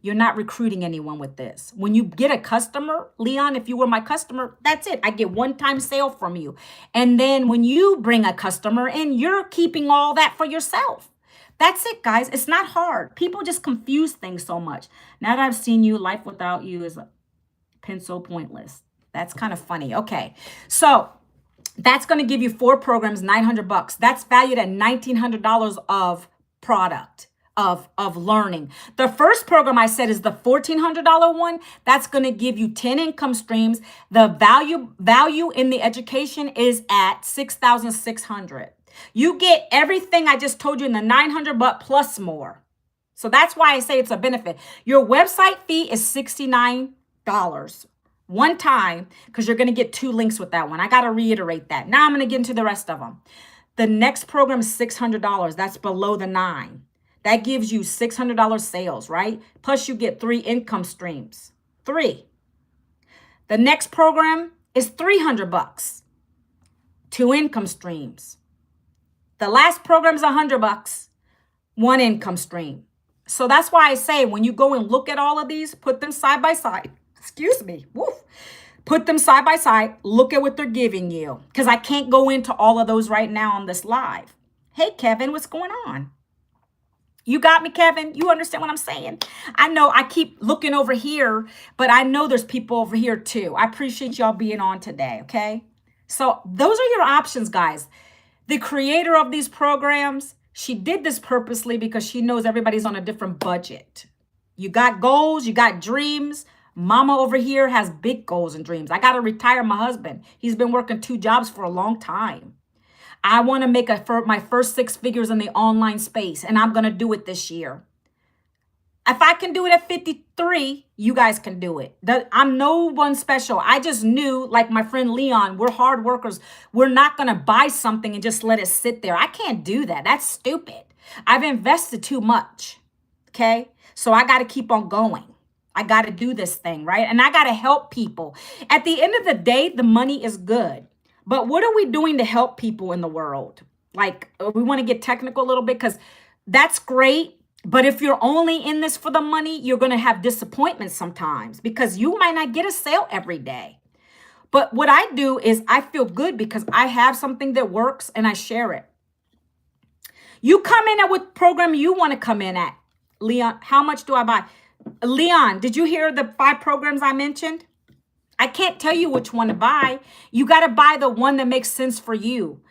You're not recruiting anyone with this. When you get a customer, Leon, if you were my customer, that's it. I get one-time sale from you. And then when you bring a customer in, you're keeping all that for yourself. That's it, guys. It's not hard. People just confuse things so much. Now that I've seen you, life without you is a pencil pointless. That's kind of funny. Okay. So that's going to give you 4 programs, $900. That's valued at $1,900 of product. Of learning. The first program I said is the $1,400 one. That's going to give you 10 income streams. The value in the education is at $6,600. You get everything I just told you in the $900 plus more. So that's why I say it's a benefit. Your website fee is $69 one time because you're going to get 2 links with that one. I got to reiterate that. Now I'm going to get into the rest of them. The next program is $600. That's below the 9. That gives you $600 sales, right? Plus you get 3 income streams. 3. The next program is $300. 2 income streams. The last program is $100. 1 income stream. So that's why I say when you go and look at all of these, put them side by side. Excuse me. Woof. Put them side by side. Look at what they're giving you. Because I can't go into all of those right now on this live. Hey, Kevin, what's going on? You got me, Kevin? You understand what I'm saying? I know I keep looking over here, but I know there's people over here too. I appreciate y'all being on today, okay? So those are your options, guys. The creator of these programs, she did this purposely because she knows everybody's on a different budget. You got goals, you got dreams. Mama over here has big goals and dreams. I got to retire my husband. He's been working 2 jobs for a long time. I want to make my first 6 figures in the online space, and I'm going to do it this year. If I can do it at 53, you guys can do it. I'm no one special. I just knew, like my friend Leon, we're hard workers. We're not going to buy something and just let it sit there. I can't do that. That's stupid. I've invested too much, okay? So I got to keep on going. I got to do this thing, right? And I got to help people. At the end of the day, the money is good. But what are we doing to help people in the world? Like, we want to get technical a little bit because that's great. But if you're only in this for the money, you're going to have disappointment sometimes because you might not get a sale every day. But what I do is I feel good because I have something that works and I share it. You come in at what program you want to come in at. Leon, how much do I buy? Leon, did you hear the 5 programs I mentioned? I can't tell you which one to buy. You got to buy the one that makes sense for you.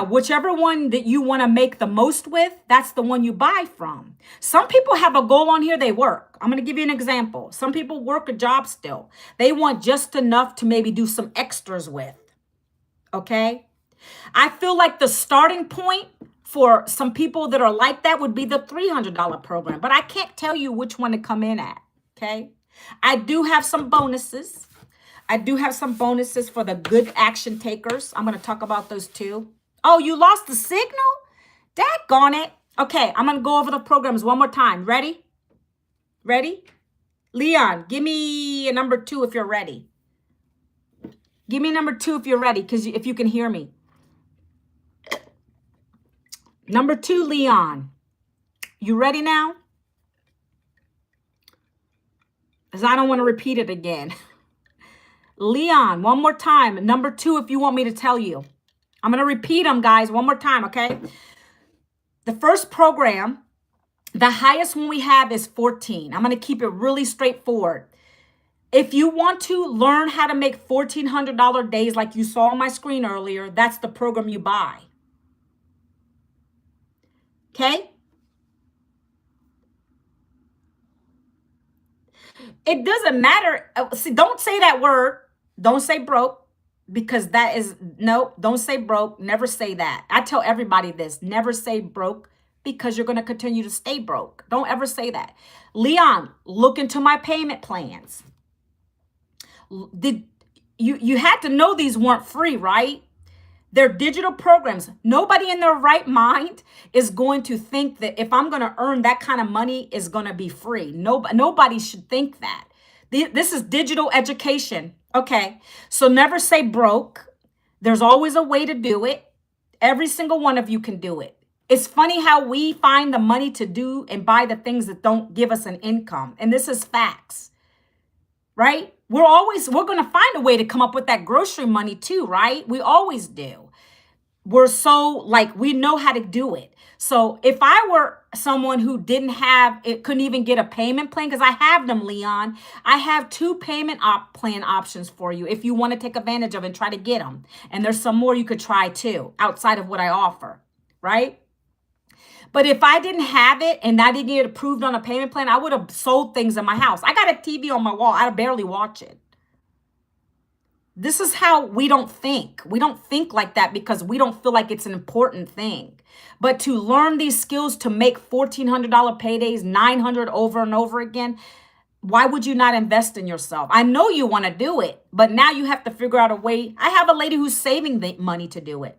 Whichever one that you want to make the most with, that's the one you buy from. Some people have a goal on here, they work. I'm going to give you an example. Some people work a job still. They want just enough to maybe do some extras with. Okay? I feel like the starting point for some people that are like that would be the $300 program, but I can't tell you which one to come in at. Okay? I do have some bonuses. I do have some bonuses for the good action takers. I'm going to talk about those too. Oh, you lost the signal? Daggone it. Okay, I'm going to go over the programs one more time. Ready? Ready? Leon, give me a number 2 if you're ready. Give me number 2 if you're ready, because if you can hear me. Number 2, Leon. You ready now? Because I don't want to repeat it again. Leon, one more time. Number 2 if you want me to tell you. I'm going to repeat them, guys, one more time, okay? The first program, the highest one we have is 14. I'm going to keep it really straightforward. If you want to learn how to make $1,400 days like you saw on my screen earlier, that's the program you buy. Okay? It doesn't matter. See, don't say that word. Don't say broke. Because that is, no, don't say broke. Never say that. I tell everybody this. Never say broke because you're going to continue to stay broke. Don't ever say that. Leon, look into my payment plans. You had to know these weren't free, right? They're digital programs. Nobody in their right mind is going to think that if I'm going to earn that kind of money is going to be free. Nobody should think that. This is digital education. Okay, so never say broke. There's always a way to do it. Every single one of you can do it. It's funny how we find the money to do and buy the things that don't give us an income. And this is facts, right? We're going to find a way to come up with that grocery money too, right? We always do. We're so we know how to do it. So if I were someone who couldn't even get a payment plan, because I have them, Leon, I have 2 payment plan options for you if you want to take advantage of and try to get them. And there's some more you could try too, outside of what I offer, right? But if I didn't have it and I didn't get approved on a payment plan, I would have sold things in my house. I got a TV on my wall. I barely watch it. This is how we don't think. We don't think like that because we don't feel like it's an important thing. But to learn these skills to make $1,400 paydays, $900 over and over again, why would you not invest in yourself? I know you want to do it, but now you have to figure out a way. I have a lady who's saving the money to do it.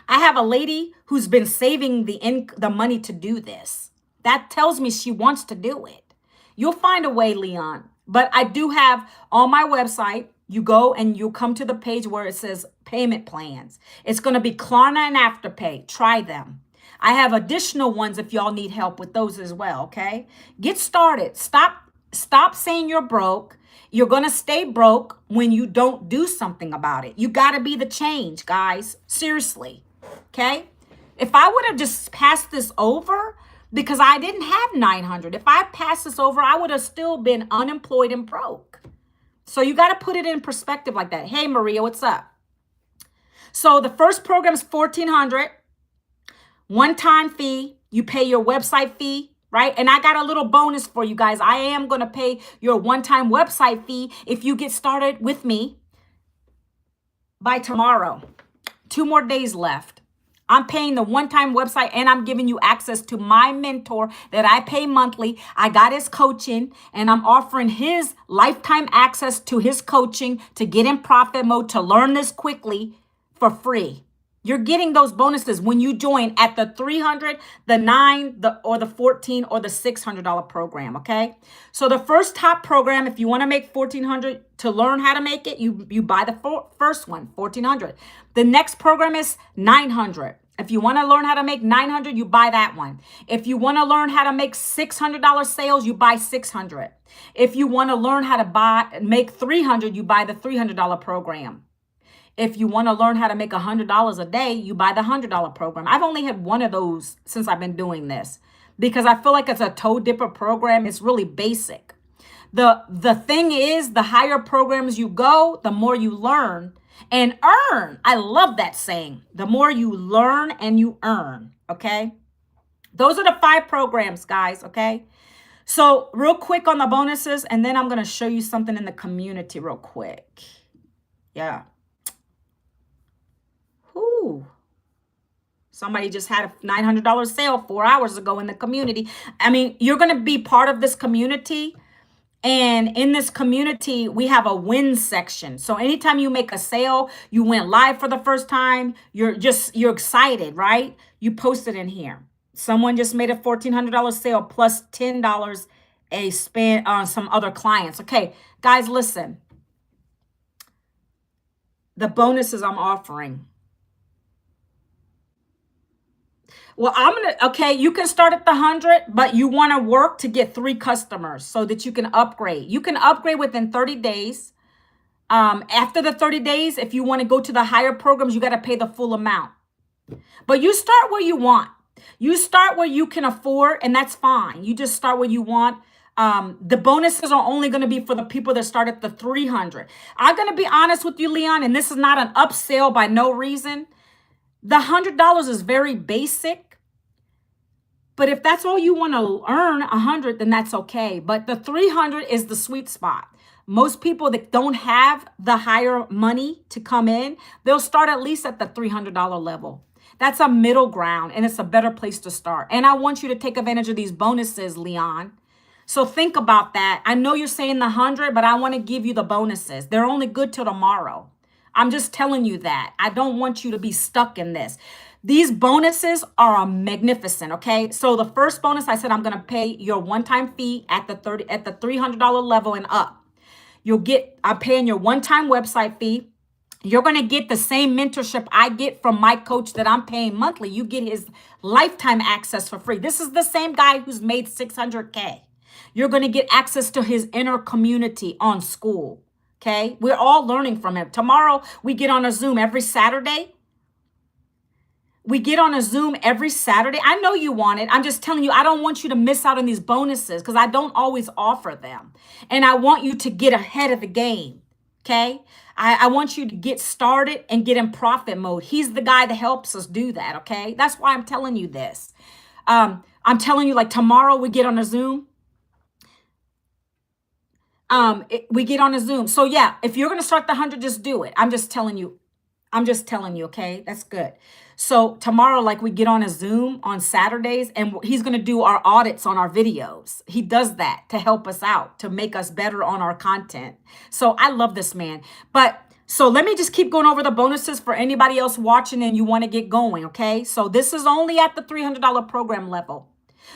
I have a lady who's been saving the money to do this. That tells me she wants to do it. You'll find a way, Leon. But I do have on my website, you go and you come to the page where it says payment plans. It's going to be Klarna and Afterpay. Try them. I have additional ones if y'all need help with those as well, okay? Get started. Stop saying you're broke. You're going to stay broke when you don't do something about it. You got to be the change, guys. Seriously, okay? If I would have just passed this over because I didn't have 900, if I passed this over, I would have still been unemployed and broke. So you got to put it in perspective like that. Hey, Maria, what's up? So the first program is $1,400. One-time fee. You pay your website fee, right? And I got a little bonus for you guys. I am going to pay your one-time website fee if you get started with me by tomorrow. 2 more days left. I'm paying the one-time website and I'm giving you access to my mentor that I pay monthly. I got his coaching and I'm offering his lifetime access to his coaching to get in profit mode, to learn this quickly for free. You're getting those bonuses when you join at the $300, the $9, or the $14, or the $600 program, okay? So the first top program, if you want to make $1,400 to learn how to make it, you buy the first one, $1,400. The next program is $900. If you want to learn how to make 900, you buy that one. If you want to learn how to make $600 sales, you buy 600. If you want to learn how to make 300, you buy the $300 program. If you want to learn how to make $100 a day, you buy the $100 program. I've only had one of those since I've been doing this because I feel like it's a toe dipper program. It's really basic. The thing is, the higher programs you go, the more you learn and earn. I love that saying. The more you learn and you earn, okay? Those are the 5 programs, guys, okay? So real quick on the bonuses, and then I'm going to show you something in the community real quick. Yeah. Ooh. Somebody just had a $900 sale 4 hours ago in the community. I mean, you're going to be part of this community. And in this community, we have a win section. So anytime you make a sale, you went live for the first time, you're excited, right? You post it in here. Someone just made a $1,400 sale plus $10 a spend on some other clients. Okay, guys, listen. The bonuses I'm offering. Well, okay, you can start at the 100, but you want to work to get 3 customers so that you can upgrade. You can upgrade within 30 days. After the 30 days, if you want to go to the higher programs, you got to pay the full amount. But you start where you want. You start where you can afford, and that's fine. You just start where you want. The bonuses are only going to be for the people that start at the 300. I'm going to be honest with you, Leon, and this is not an upsell by no reason. The $100 is very basic, but if that's all you want to earn, 100, then that's okay. But the 300 is the sweet spot. Most people that don't have the higher money to come in, they'll start at least at the $300 level. That's a middle ground, and it's a better place to start. And I want you to take advantage of these bonuses, Leon. So think about that. I know you're saying the 100, but I want to give you the bonuses. They're only good till tomorrow. I'm just telling you that. I don't want you to be stuck in this. These bonuses are magnificent, okay? So the first bonus, I said I'm going to pay your one-time fee at the $300 level and up. I'm paying your one-time website fee. You're going to get the same mentorship I get from my coach that I'm paying monthly. You get his lifetime access for free. This is the same guy who's made $600K. You're going to get access to his inner community on school. Okay, we're all learning from him. Tomorrow, we get on a Zoom every Saturday. I know you want it. I'm just telling you, I don't want you to miss out on these bonuses because I don't always offer them. And I want you to get ahead of the game. Okay, I want you to get started and get in profit mode. He's the guy that helps us do that. Okay, that's why I'm telling you this. I'm telling you, like tomorrow, we get on a Zoom. We get on a Zoom. So yeah, if you're going to start the 100, just do it. I'm just telling you, okay? That's good. So tomorrow, like we get on a Zoom on Saturdays and he's going to do our audits on our videos. He does that to help us out, to make us better on our content. So I love this man. So let me just keep going over the bonuses for anybody else watching and you want to get going, okay? So this is only at the $300 program level,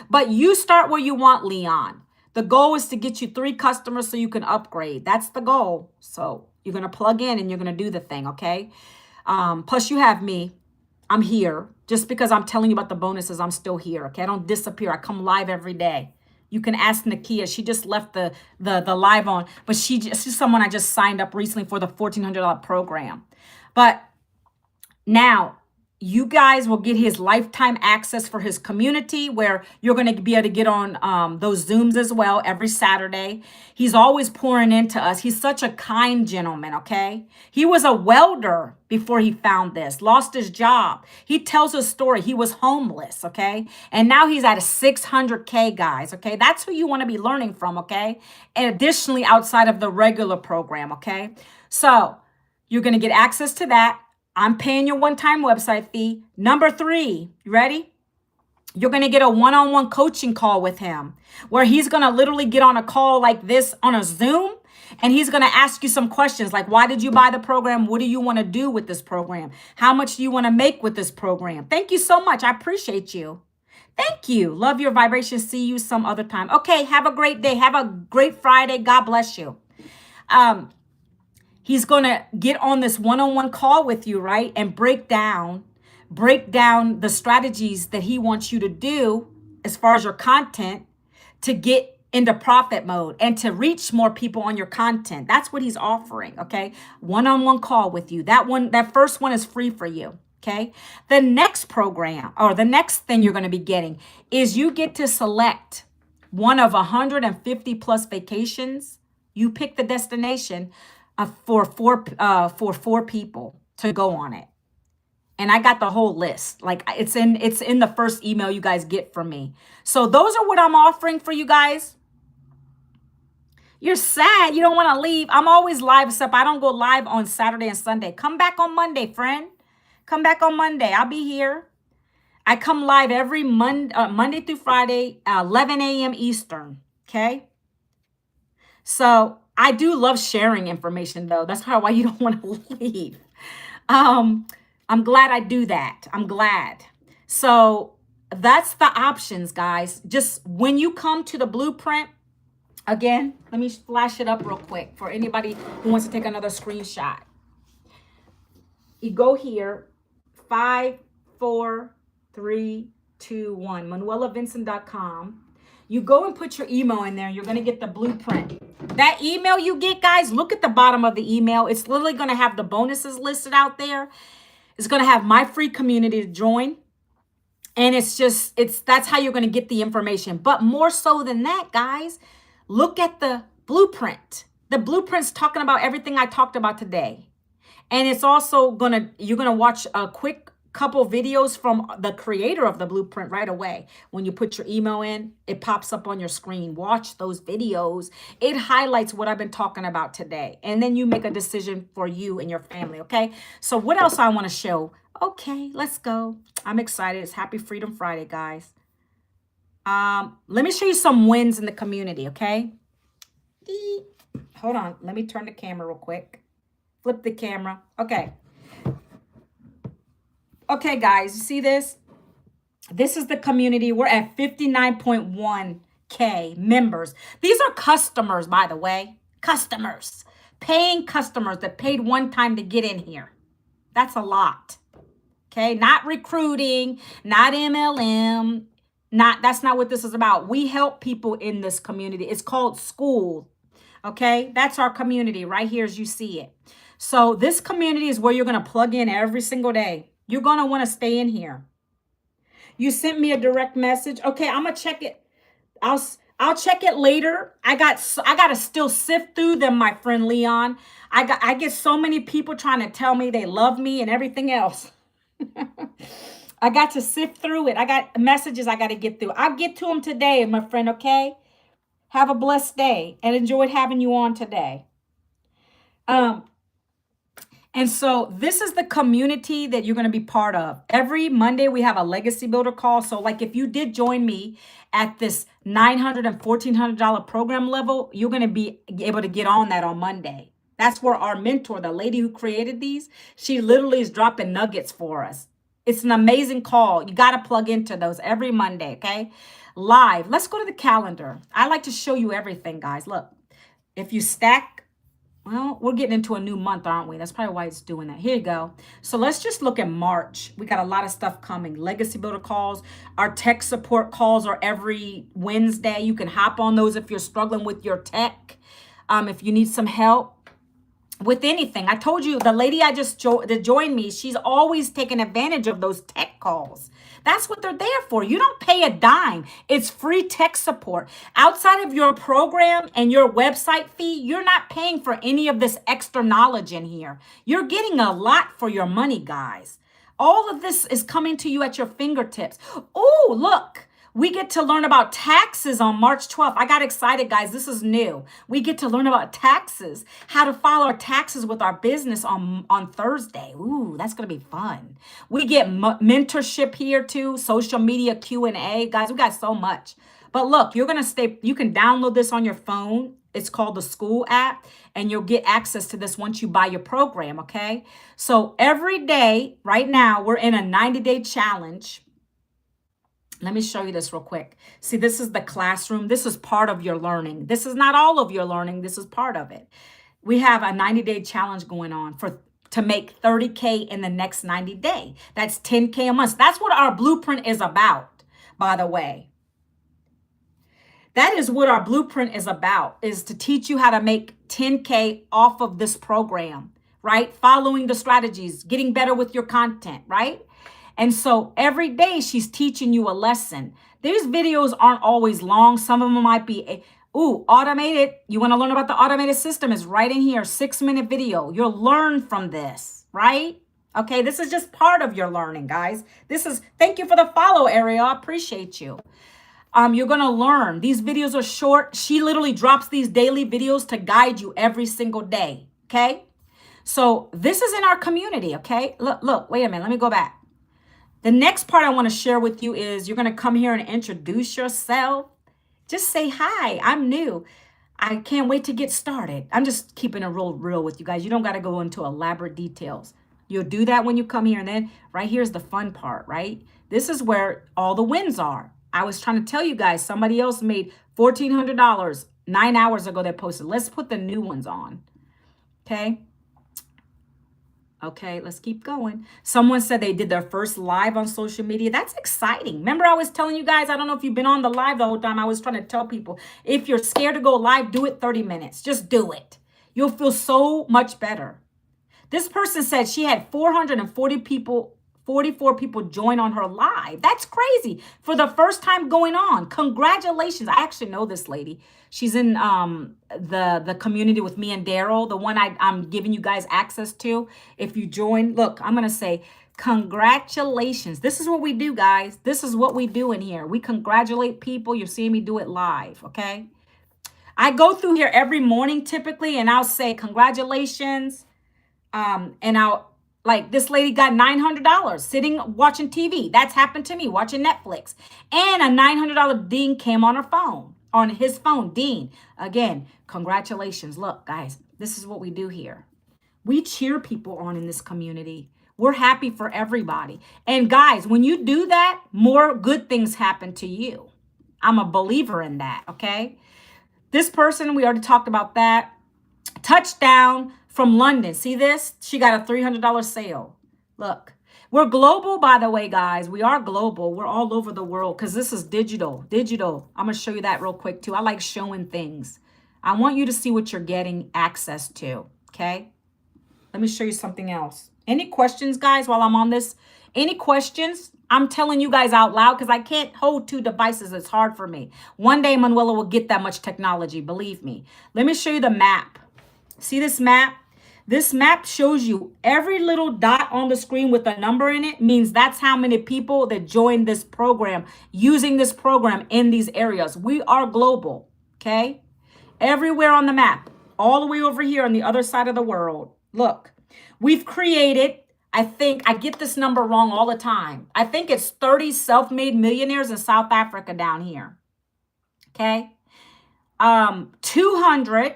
but you start where you want, Leon. The goal is to get you 3 customers so you can upgrade. That's the goal. So you're going to plug in and you're going to do the thing, okay? Plus you have me. I'm here. Just because I'm telling you about the bonuses, I'm still here, okay? I don't disappear. I come live every day. You can ask Nakia. She just left the live on, but she's someone I just signed up recently for the $1,400 program. But now, you guys will get his lifetime access for his community where you're going to be able to get on those Zooms as well every Saturday. He's always pouring into us. He's such a kind gentleman, okay? He was a welder before he found this, lost his job. He tells his story. He was homeless, okay? And now he's at a $600K, guys, okay? That's who you want to be learning from, okay? And additionally, outside of the regular program, okay? So you're going to get access to that. I'm paying your one-time website fee. Number 3, you ready? You're going to get a one-on-one coaching call with him where he's going to literally get on a call like this on a Zoom, and he's going to ask you some questions like, why did you buy the program? What do you want to do with this program? How much do you want to make with this program? Thank you so much. I appreciate you. Thank you. Love your vibration. See you some other time. Okay, have a great day. Have a great Friday. God bless you. He's going to get on this one-on-one call with you, right? And break down break down the strategies that he wants you to do as far as your content to get into profit mode and to reach more people on your content. That's what he's offering, okay? One-on-one call with you. That first one is free for you, okay? The next program or the next thing you're going to be getting is you get to select one of 150 plus vacations. You pick the destination for four people to go on it. And I got the whole list. Like it's in the first email you guys get from me. So those are what I'm offering for you guys. You're sad. You don't want to leave. I'm always live, except I don't go live on Saturday and Sunday. Come back on Monday, friend. Come back on Monday. I'll be here. I come live every Monday through Friday, 11 a.m. Eastern. Okay. So I do love sharing information, though. That's probably why you don't want to leave. I'm glad I do that. I'm glad. So that's the options, guys. Just when you come to the blueprint, again, let me flash it up real quick for anybody who wants to take another screenshot. You go here, 5, 4, 3, 2, 1, manuelavincent.com. You go and put your email in there and you're going to get the blueprint. That email you get, guys, look at the bottom of the email. It's literally going to have the bonuses listed out there. It's going to have my free community to join. And that's how you're going to get the information. But more so than that, guys, look at the blueprint. The blueprint's talking about everything I talked about today. And it's also you're going to watch a quick couple videos from the creator of the blueprint right away. When you put your email in, it pops up on your screen. Watch those videos. It highlights what I've been talking about today. And then you make a decision for you and your family, okay? So what else I want to show? Okay, let's go. I'm excited. It's Happy Freedom Friday, guys. Let me show you some wins in the community, okay? Hold on. Let me turn the camera real quick. Flip the camera. Okay. Okay, guys, you see this? This is the community. We're at 59.1K members. These are customers, by the way. Customers. Paying customers that paid one time to get in here. That's a lot. Okay, not recruiting, not MLM. That's not what this is about. We help people in this community. It's called school. Okay, that's our community right here as you see it. So this community is where you're going to plug in every single day. You're going to want to stay in here. You sent me a direct message. Okay, I'm going to check it. I'll check it later. I got to still sift through them, my friend Leon. I get so many people trying to tell me they love me and everything else. I got to sift through it. I got messages I got to get through. I'll get to them today, my friend, okay? Have a blessed day and enjoyed having you on today. And so this is the community that you're going to be part of. Every Monday, we have a legacy builder call. So like if you did join me at this $900 and $1,400 program level, you're going to be able to get on that on Monday. That's where our mentor, the lady who created these, she literally is dropping nuggets for us. It's an amazing call. You got to plug into those every Monday, okay? Live. Let's go to the calendar. I like to show you everything, guys. Look, if you stack, well, we're getting into a new month, aren't we? That's probably why it's doing that. Here you go. So let's just look at March. We got a lot of stuff coming. Legacy builder calls. Our tech support calls are every Wednesday. You can hop on those if you're struggling with your tech. If you need some help with anything. I told you, the lady I just that joined me, she's always taking advantage of those tech calls. That's what they're there for. You don't pay a dime. It's free tech support. Outside of your program and your website fee, you're not paying for any of this extra knowledge in here. You're getting a lot for your money, guys. All of this is coming to you at your fingertips. Oh, look. We get to learn about taxes on March 12th. I got excited, guys. This is new. We get to learn about taxes, how to file our taxes with our business on Thursday. Ooh, that's going to be fun. We get mentorship here too, social media Q&A. Guys, we got so much. But look, you can download this on your phone. It's called the school app, and you'll get access to this once you buy your program, okay? So every day, right now, we're in a 90-day challenge. Let me show you this real quick. See, this is the classroom. This is part of your learning. This is not all of your learning. This is part of it. We have a 90-day challenge going on for to make 30K in the next 90 days. That's 10K a month. That's what our blueprint is about, by the way. That is what our blueprint is about, is to teach you how to make 10K off of this program, right? Following the strategies, getting better with your content, right? And so every day she's teaching you a lesson. These videos aren't always long. Some of them might be, automated. You want to learn about the automated system, is right in here, 6-minute video. You'll learn from this, right? Okay, this is just part of your learning, guys. Thank you for the follow, Ariel. I appreciate you. You're going to learn. These videos are short. She literally drops these daily videos to guide you every single day. Okay. So this is in our community. Okay. Look, wait a minute. Let me go back. The next part I want to share with you is you're going to come here and introduce yourself. Just say, hi, I'm new. I can't wait to get started. I'm just keeping it real with you guys. You don't got to go into elaborate details. You'll do that when you come here. And then right here's the fun part, right? This is where all the wins are. I was trying to tell you guys, somebody else made $1,400 9 hours ago that posted. Let's put the new ones on. Okay. Okay, let's keep going. Someone said they did their first live on social media. That's exciting. Remember, I was telling you guys, I don't know if you've been on the live the whole time. I was trying to tell people, if you're scared to go live, do it 30 minutes. Just do it. You'll feel so much better. This person said she had 44 people join on her live. That's crazy. For the first time going on. Congratulations. I actually know this lady. She's in the community with me and Daryl, the one I'm giving you guys access to. If you join, look, I'm going to say congratulations. This is what we do, guys. This is what we do in here. We congratulate people. You're seeing me do it live, okay? I go through here every morning typically, and I'll say congratulations. And like this lady got $900 sitting watching TV. That's happened to me watching Netflix. And a $900 ding came on her phone, on his phone, Dean. Again, congratulations. Look, guys, this is what we do here. We cheer people on in this community. We're happy for everybody. And guys, when you do that, more good things happen to you. I'm a believer in that, okay? This person, we already talked about that. Touchdown from London. See this? She got a $300 sale. Look, we're global, by the way, guys. We are global. We're all over the world because this is digital. I'm going to show you that real quick, too. I like showing things. I want you to see what you're getting access to, okay? Let me show you something else. Any questions, guys, while I'm on this? Any questions? I'm telling you guys out loud because I can't hold 2 devices. It's hard for me. One day, Manuela will get that much technology. Believe me. Let me show you the map. See this map? This map shows you every little dot on the screen with a number in it means that's how many people that joined this program, using this program in these areas. We are global, okay? Everywhere on the map, all the way over here on the other side of the world. Look, we've created, I think, I get this number wrong all the time. I think it's 30 self-made millionaires in South Africa down here, okay? 200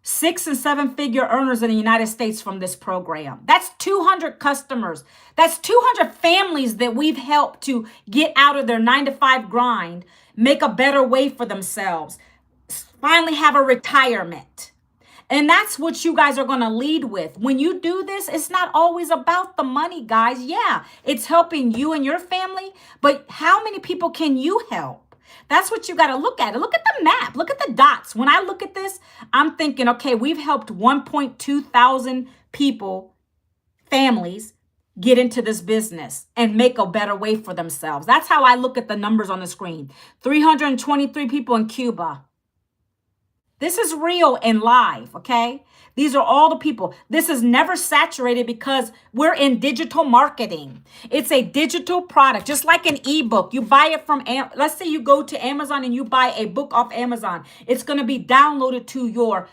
6- and 7-figure earners in the United States from this program. That's 200 customers. That's 200 families that we've helped to get out of their 9-to-5 grind, make a better way for themselves, finally have a retirement. And that's what you guys are going to lead with. When you do this, it's not always about the money, guys. Yeah, it's helping you and your family, but how many people can you help? That's what you got to look at. Look at the map. Look at the dots. When I look at this, I'm thinking, okay, we've helped 1.2 thousand people, families, get into this business and make a better way for themselves. That's how I look at the numbers on the screen. 323 people in Cuba. This is real and live, okay? These are all the people. This is never saturated because we're in digital marketing. It's a digital product, just like an ebook. You buy it from, let's say you go to Amazon and you buy a book off Amazon. It's going to be downloaded to your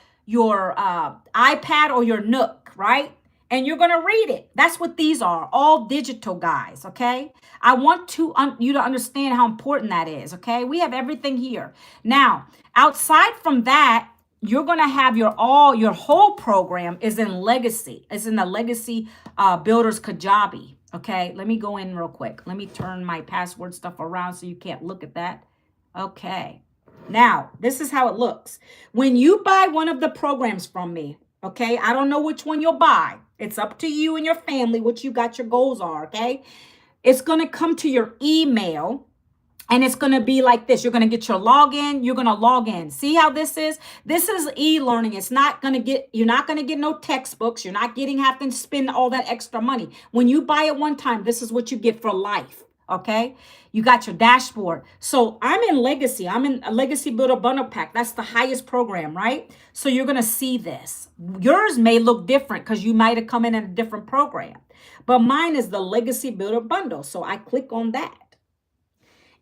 iPad or your Nook, right? And you're going to read it. That's what these are, all digital, guys, okay? I want you to understand how important that is, okay? We have everything here. Now, outside from that, you're going to have your whole program is in legacy. It's in the legacy builders Kajabi. Okay, let me go in real quick. Let me turn my password stuff around so you can't look at that. Okay, now this is how it looks. When you buy one of the programs from me, Okay, I don't know which one you'll buy. It's up to you and your family, what you got your goals are. Okay, it's going to come to your email. And it's going to be like this. You're going to get your login. You're going to log in. See how this is? This is e-learning. It's not going to get, you're not going to get no textbooks. You're not getting, having to spend all that extra money. When you buy it one time, this is what you get for life. Okay. You got your dashboard. So I'm in Legacy. I'm in a Legacy Builder Bundle Pack. That's the highest program, right? So you're going to see this. Yours may look different because you might have come in a different program. But mine is the Legacy Builder Bundle. So I click on that.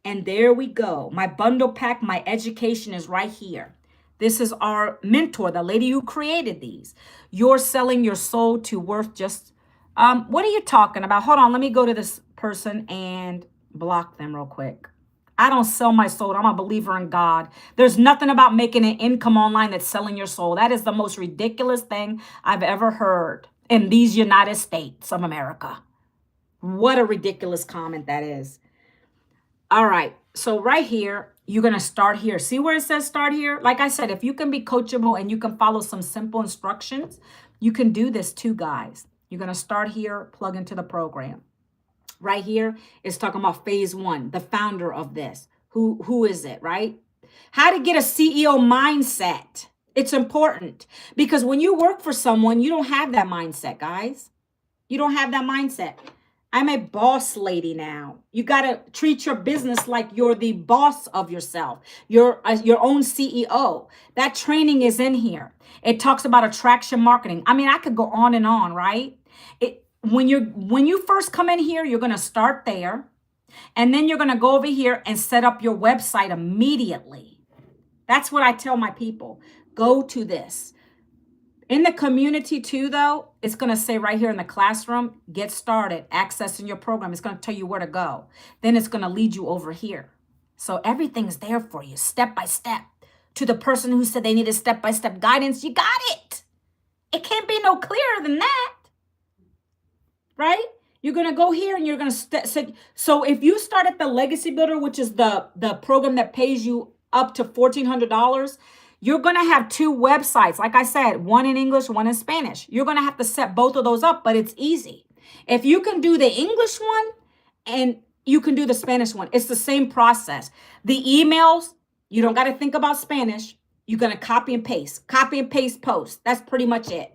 And there we go. My bundle pack, my education is right here. This is our mentor, the lady who created these. You're selling your soul to worth just, what are you talking about? Hold on, let me go to this person and block them real quick. I don't sell my soul. I'm a believer in God. There's nothing about making an income online that's selling your soul. That is the most ridiculous thing I've ever heard in these United States of America. What a ridiculous comment that is. All right. So right here, you're going to start here. See where it says start here? Like I said, if you can be coachable and you can follow some simple instructions, you can do this too, guys. You're going to start here, plug into the program. Right here is talking about phase 1, the founder of this. Who is it, right? How to get a CEO mindset. It's important because when you work for someone, you don't have that mindset, guys. You don't have that mindset. I'm a boss lady now. You got to treat your business like you're the boss of yourself. You're your own CEO. That training is in here. It talks about attraction marketing. I mean, I could go on and on, right? When you first come in here, you're going to start there. And then you're going to go over here and set up your website immediately. That's what I tell my people. Go to this. In the community too, though, it's going to say right here in the classroom, get started, accessing your program. It's going to tell you where to go. Then it's going to lead you over here. So everything's there for you, step by step. To the person who said they needed step-by-step guidance, you got it. It can't be no clearer than that, right? You're going to go here and you're going to so if you start at the Legacy Builder, which is the program that pays you up to $1,400, you're going to have 2 websites. Like I said, one in English, one in Spanish. You're going to have to set both of those up, but it's easy. If you can do the English one and you can do the Spanish one, it's the same process. The emails, you don't got to think about Spanish. You're going to copy and paste post. That's pretty much it.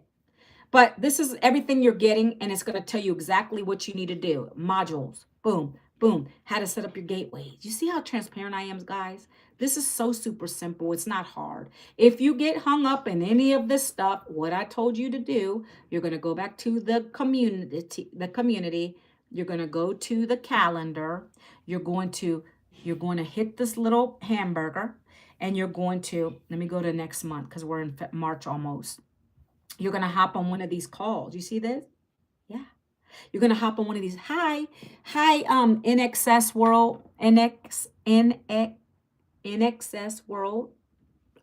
But this is everything you're getting, and it's going to tell you exactly what you need to do. Modules, boom, boom, how to set up your gateway. You see how transparent I am, guys? This is so super simple. It's not hard. If you get hung up in any of this stuff, what I told you to do, you're going to go back to the community. You're going to go to the calendar. You're going to hit this little hamburger, and you're going to, let me go to next month because we're in March almost. You're going to hop on one of these calls. You see this? Yeah. You're going to hop on one of these. Hi, NXS World, NXS World.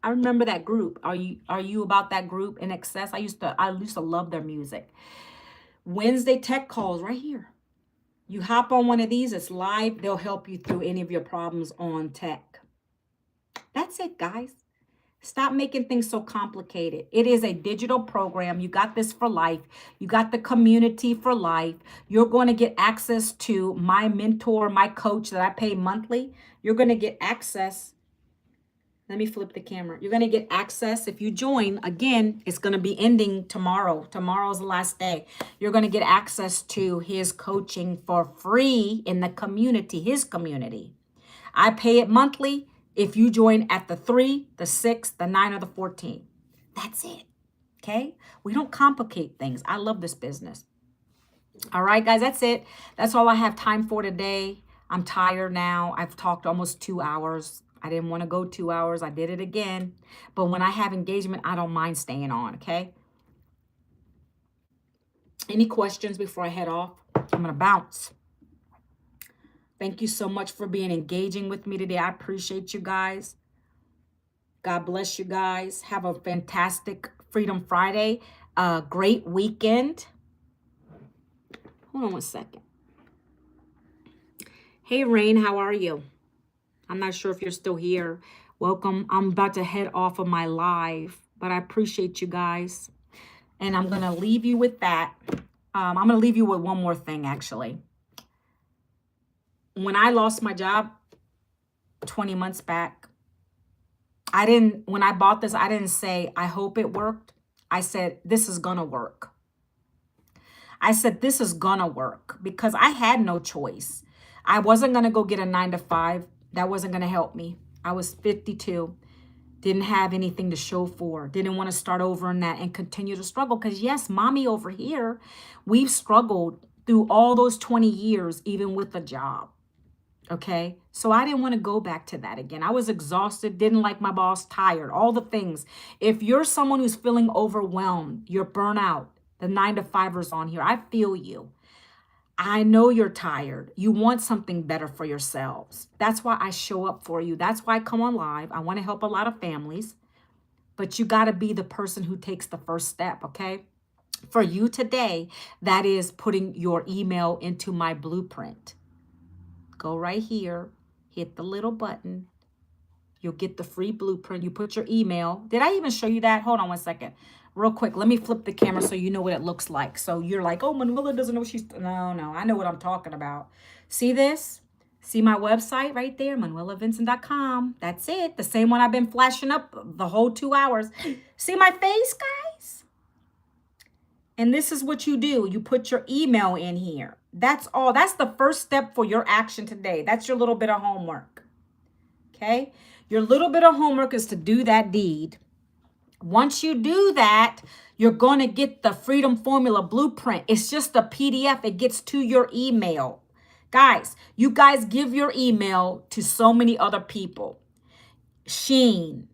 I remember that group. Are you about that group, NXS? I used to love their music. Wednesday tech calls right here. You hop on one of these, it's live. They'll help you through any of your problems on tech. That's it, guys. Stop making things so complicated. It is a digital program. You got this for life. You got the community for life. You're going to get access to my mentor, my coach that I pay monthly. You're going to get access. Let me flip the camera. You're going to get access. If you join, again, it's going to be ending tomorrow. Tomorrow's the last day. You're going to get access to his coaching for free in the community, his community. I pay it monthly. If you join at the 3, the 6, the 9, or the 14, that's it. Okay? We don't complicate things. I love this business. All right, guys, that's it. That's all I have time for today. I'm tired now. I've talked almost 2 hours. I didn't want to go 2 hours. I did it again. But when I have engagement, I don't mind staying on, okay? Any questions before I head off? I'm going to bounce. Thank you so much for being engaging with me today. I appreciate you guys. God bless you guys. Have a fantastic Freedom Friday. Great weekend. Hold on one second. Hey, Rain, how are you? I'm not sure if you're still here. Welcome. I'm about to head off of my live, but I appreciate you guys. And I'm going to leave you with that. I'm going to leave you with one more thing, actually. When I lost my job 20 months back, when I bought this, I didn't say, I hope it worked. I said, this is going to work. I said, this is going to work because I had no choice. I wasn't going to go get a 9-to-5. That wasn't going to help me. I was 52. Didn't have anything to show for. Didn't want to start over in that and continue to struggle. Because yes, mommy over here, we've struggled through all those 20 years, even with a job. Okay. So I didn't want to go back to that again. I was exhausted, didn't like my boss, tired, all the things. If you're someone who's feeling overwhelmed, you're burnout, the 9-to-5ers on here, I feel you. I know you're tired. You want something better for yourselves. That's why I show up for you. That's why I come on live. I want to help a lot of families, but you got to be the person who takes the first step. Okay. For you today, that is putting your email into my blueprint. Go right here, hit the little button. You'll get the free blueprint. You put your email. Did I even show you that? Hold on one second. Real quick. Let me flip the camera so you know what it looks like. So you're like, oh, Manuela doesn't know she's... No. I know what I'm talking about. See this? See my website right there, ManuelaVincent.com. That's it. The same one I've been flashing up the whole 2 hours. See my face, guys? And this is what you do. You put your email in here. That's all. That's the first step for your action today. That's your little bit of homework. Okay? Your little bit of homework is to do that deed. Once you do that, you're going to get the Freedom Formula Blueprint. It's just a PDF. It gets to your email. Guys, you guys give your email to so many other people. Shein,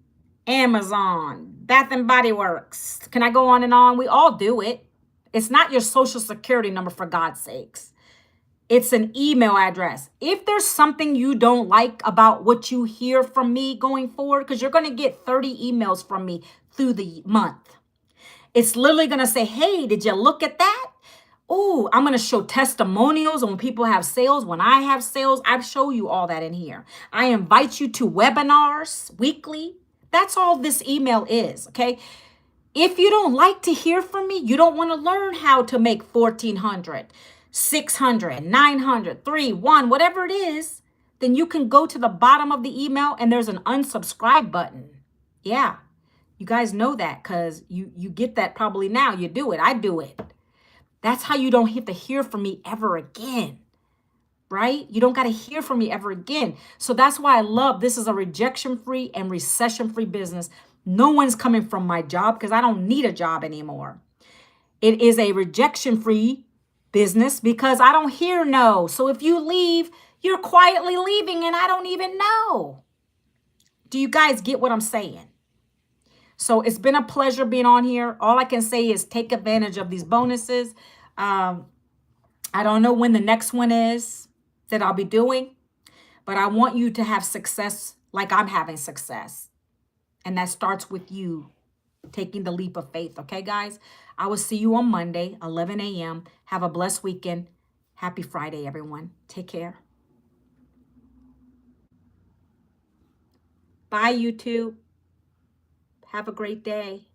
Amazon, Bath and Body Works. Can I go on and on? We all do it. It's not your social security number, for God's sakes. It's an email address. If there's something you don't like about what you hear from me going forward, because you're going to get 30 emails from me through the month. It's literally going to say, hey, did you look at that? Oh, I'm going to show testimonials when people have sales. When I have sales, I show you all that in here. I invite you to webinars weekly. That's all this email is, okay? If you don't like to hear from me, you don't want to learn how to make 1,400, 600, 900, 3, 1, whatever it is, then you can go to the bottom of the email and there's an unsubscribe button. Yeah, you guys know that because you get that probably now. You do it. I do it. That's how you don't have to hear from me ever again, right? You don't got to hear from me ever again. So that's why I love this is a rejection-free and recession-free business. No one's coming from my job because I don't need a job anymore. It is a rejection-free business because I don't hear no. So if you leave, you're quietly leaving and I don't even know. Do you guys get what I'm saying? So it's been a pleasure being on here. All I can say is take advantage of these bonuses. I don't know when the next one is that I'll be doing, but I want you to have success like I'm having success. And that starts with you taking the leap of faith. Okay, guys? I will see you on Monday, 11 a.m. Have a blessed weekend. Happy Friday, everyone. Take care. Bye, YouTube. Have a great day.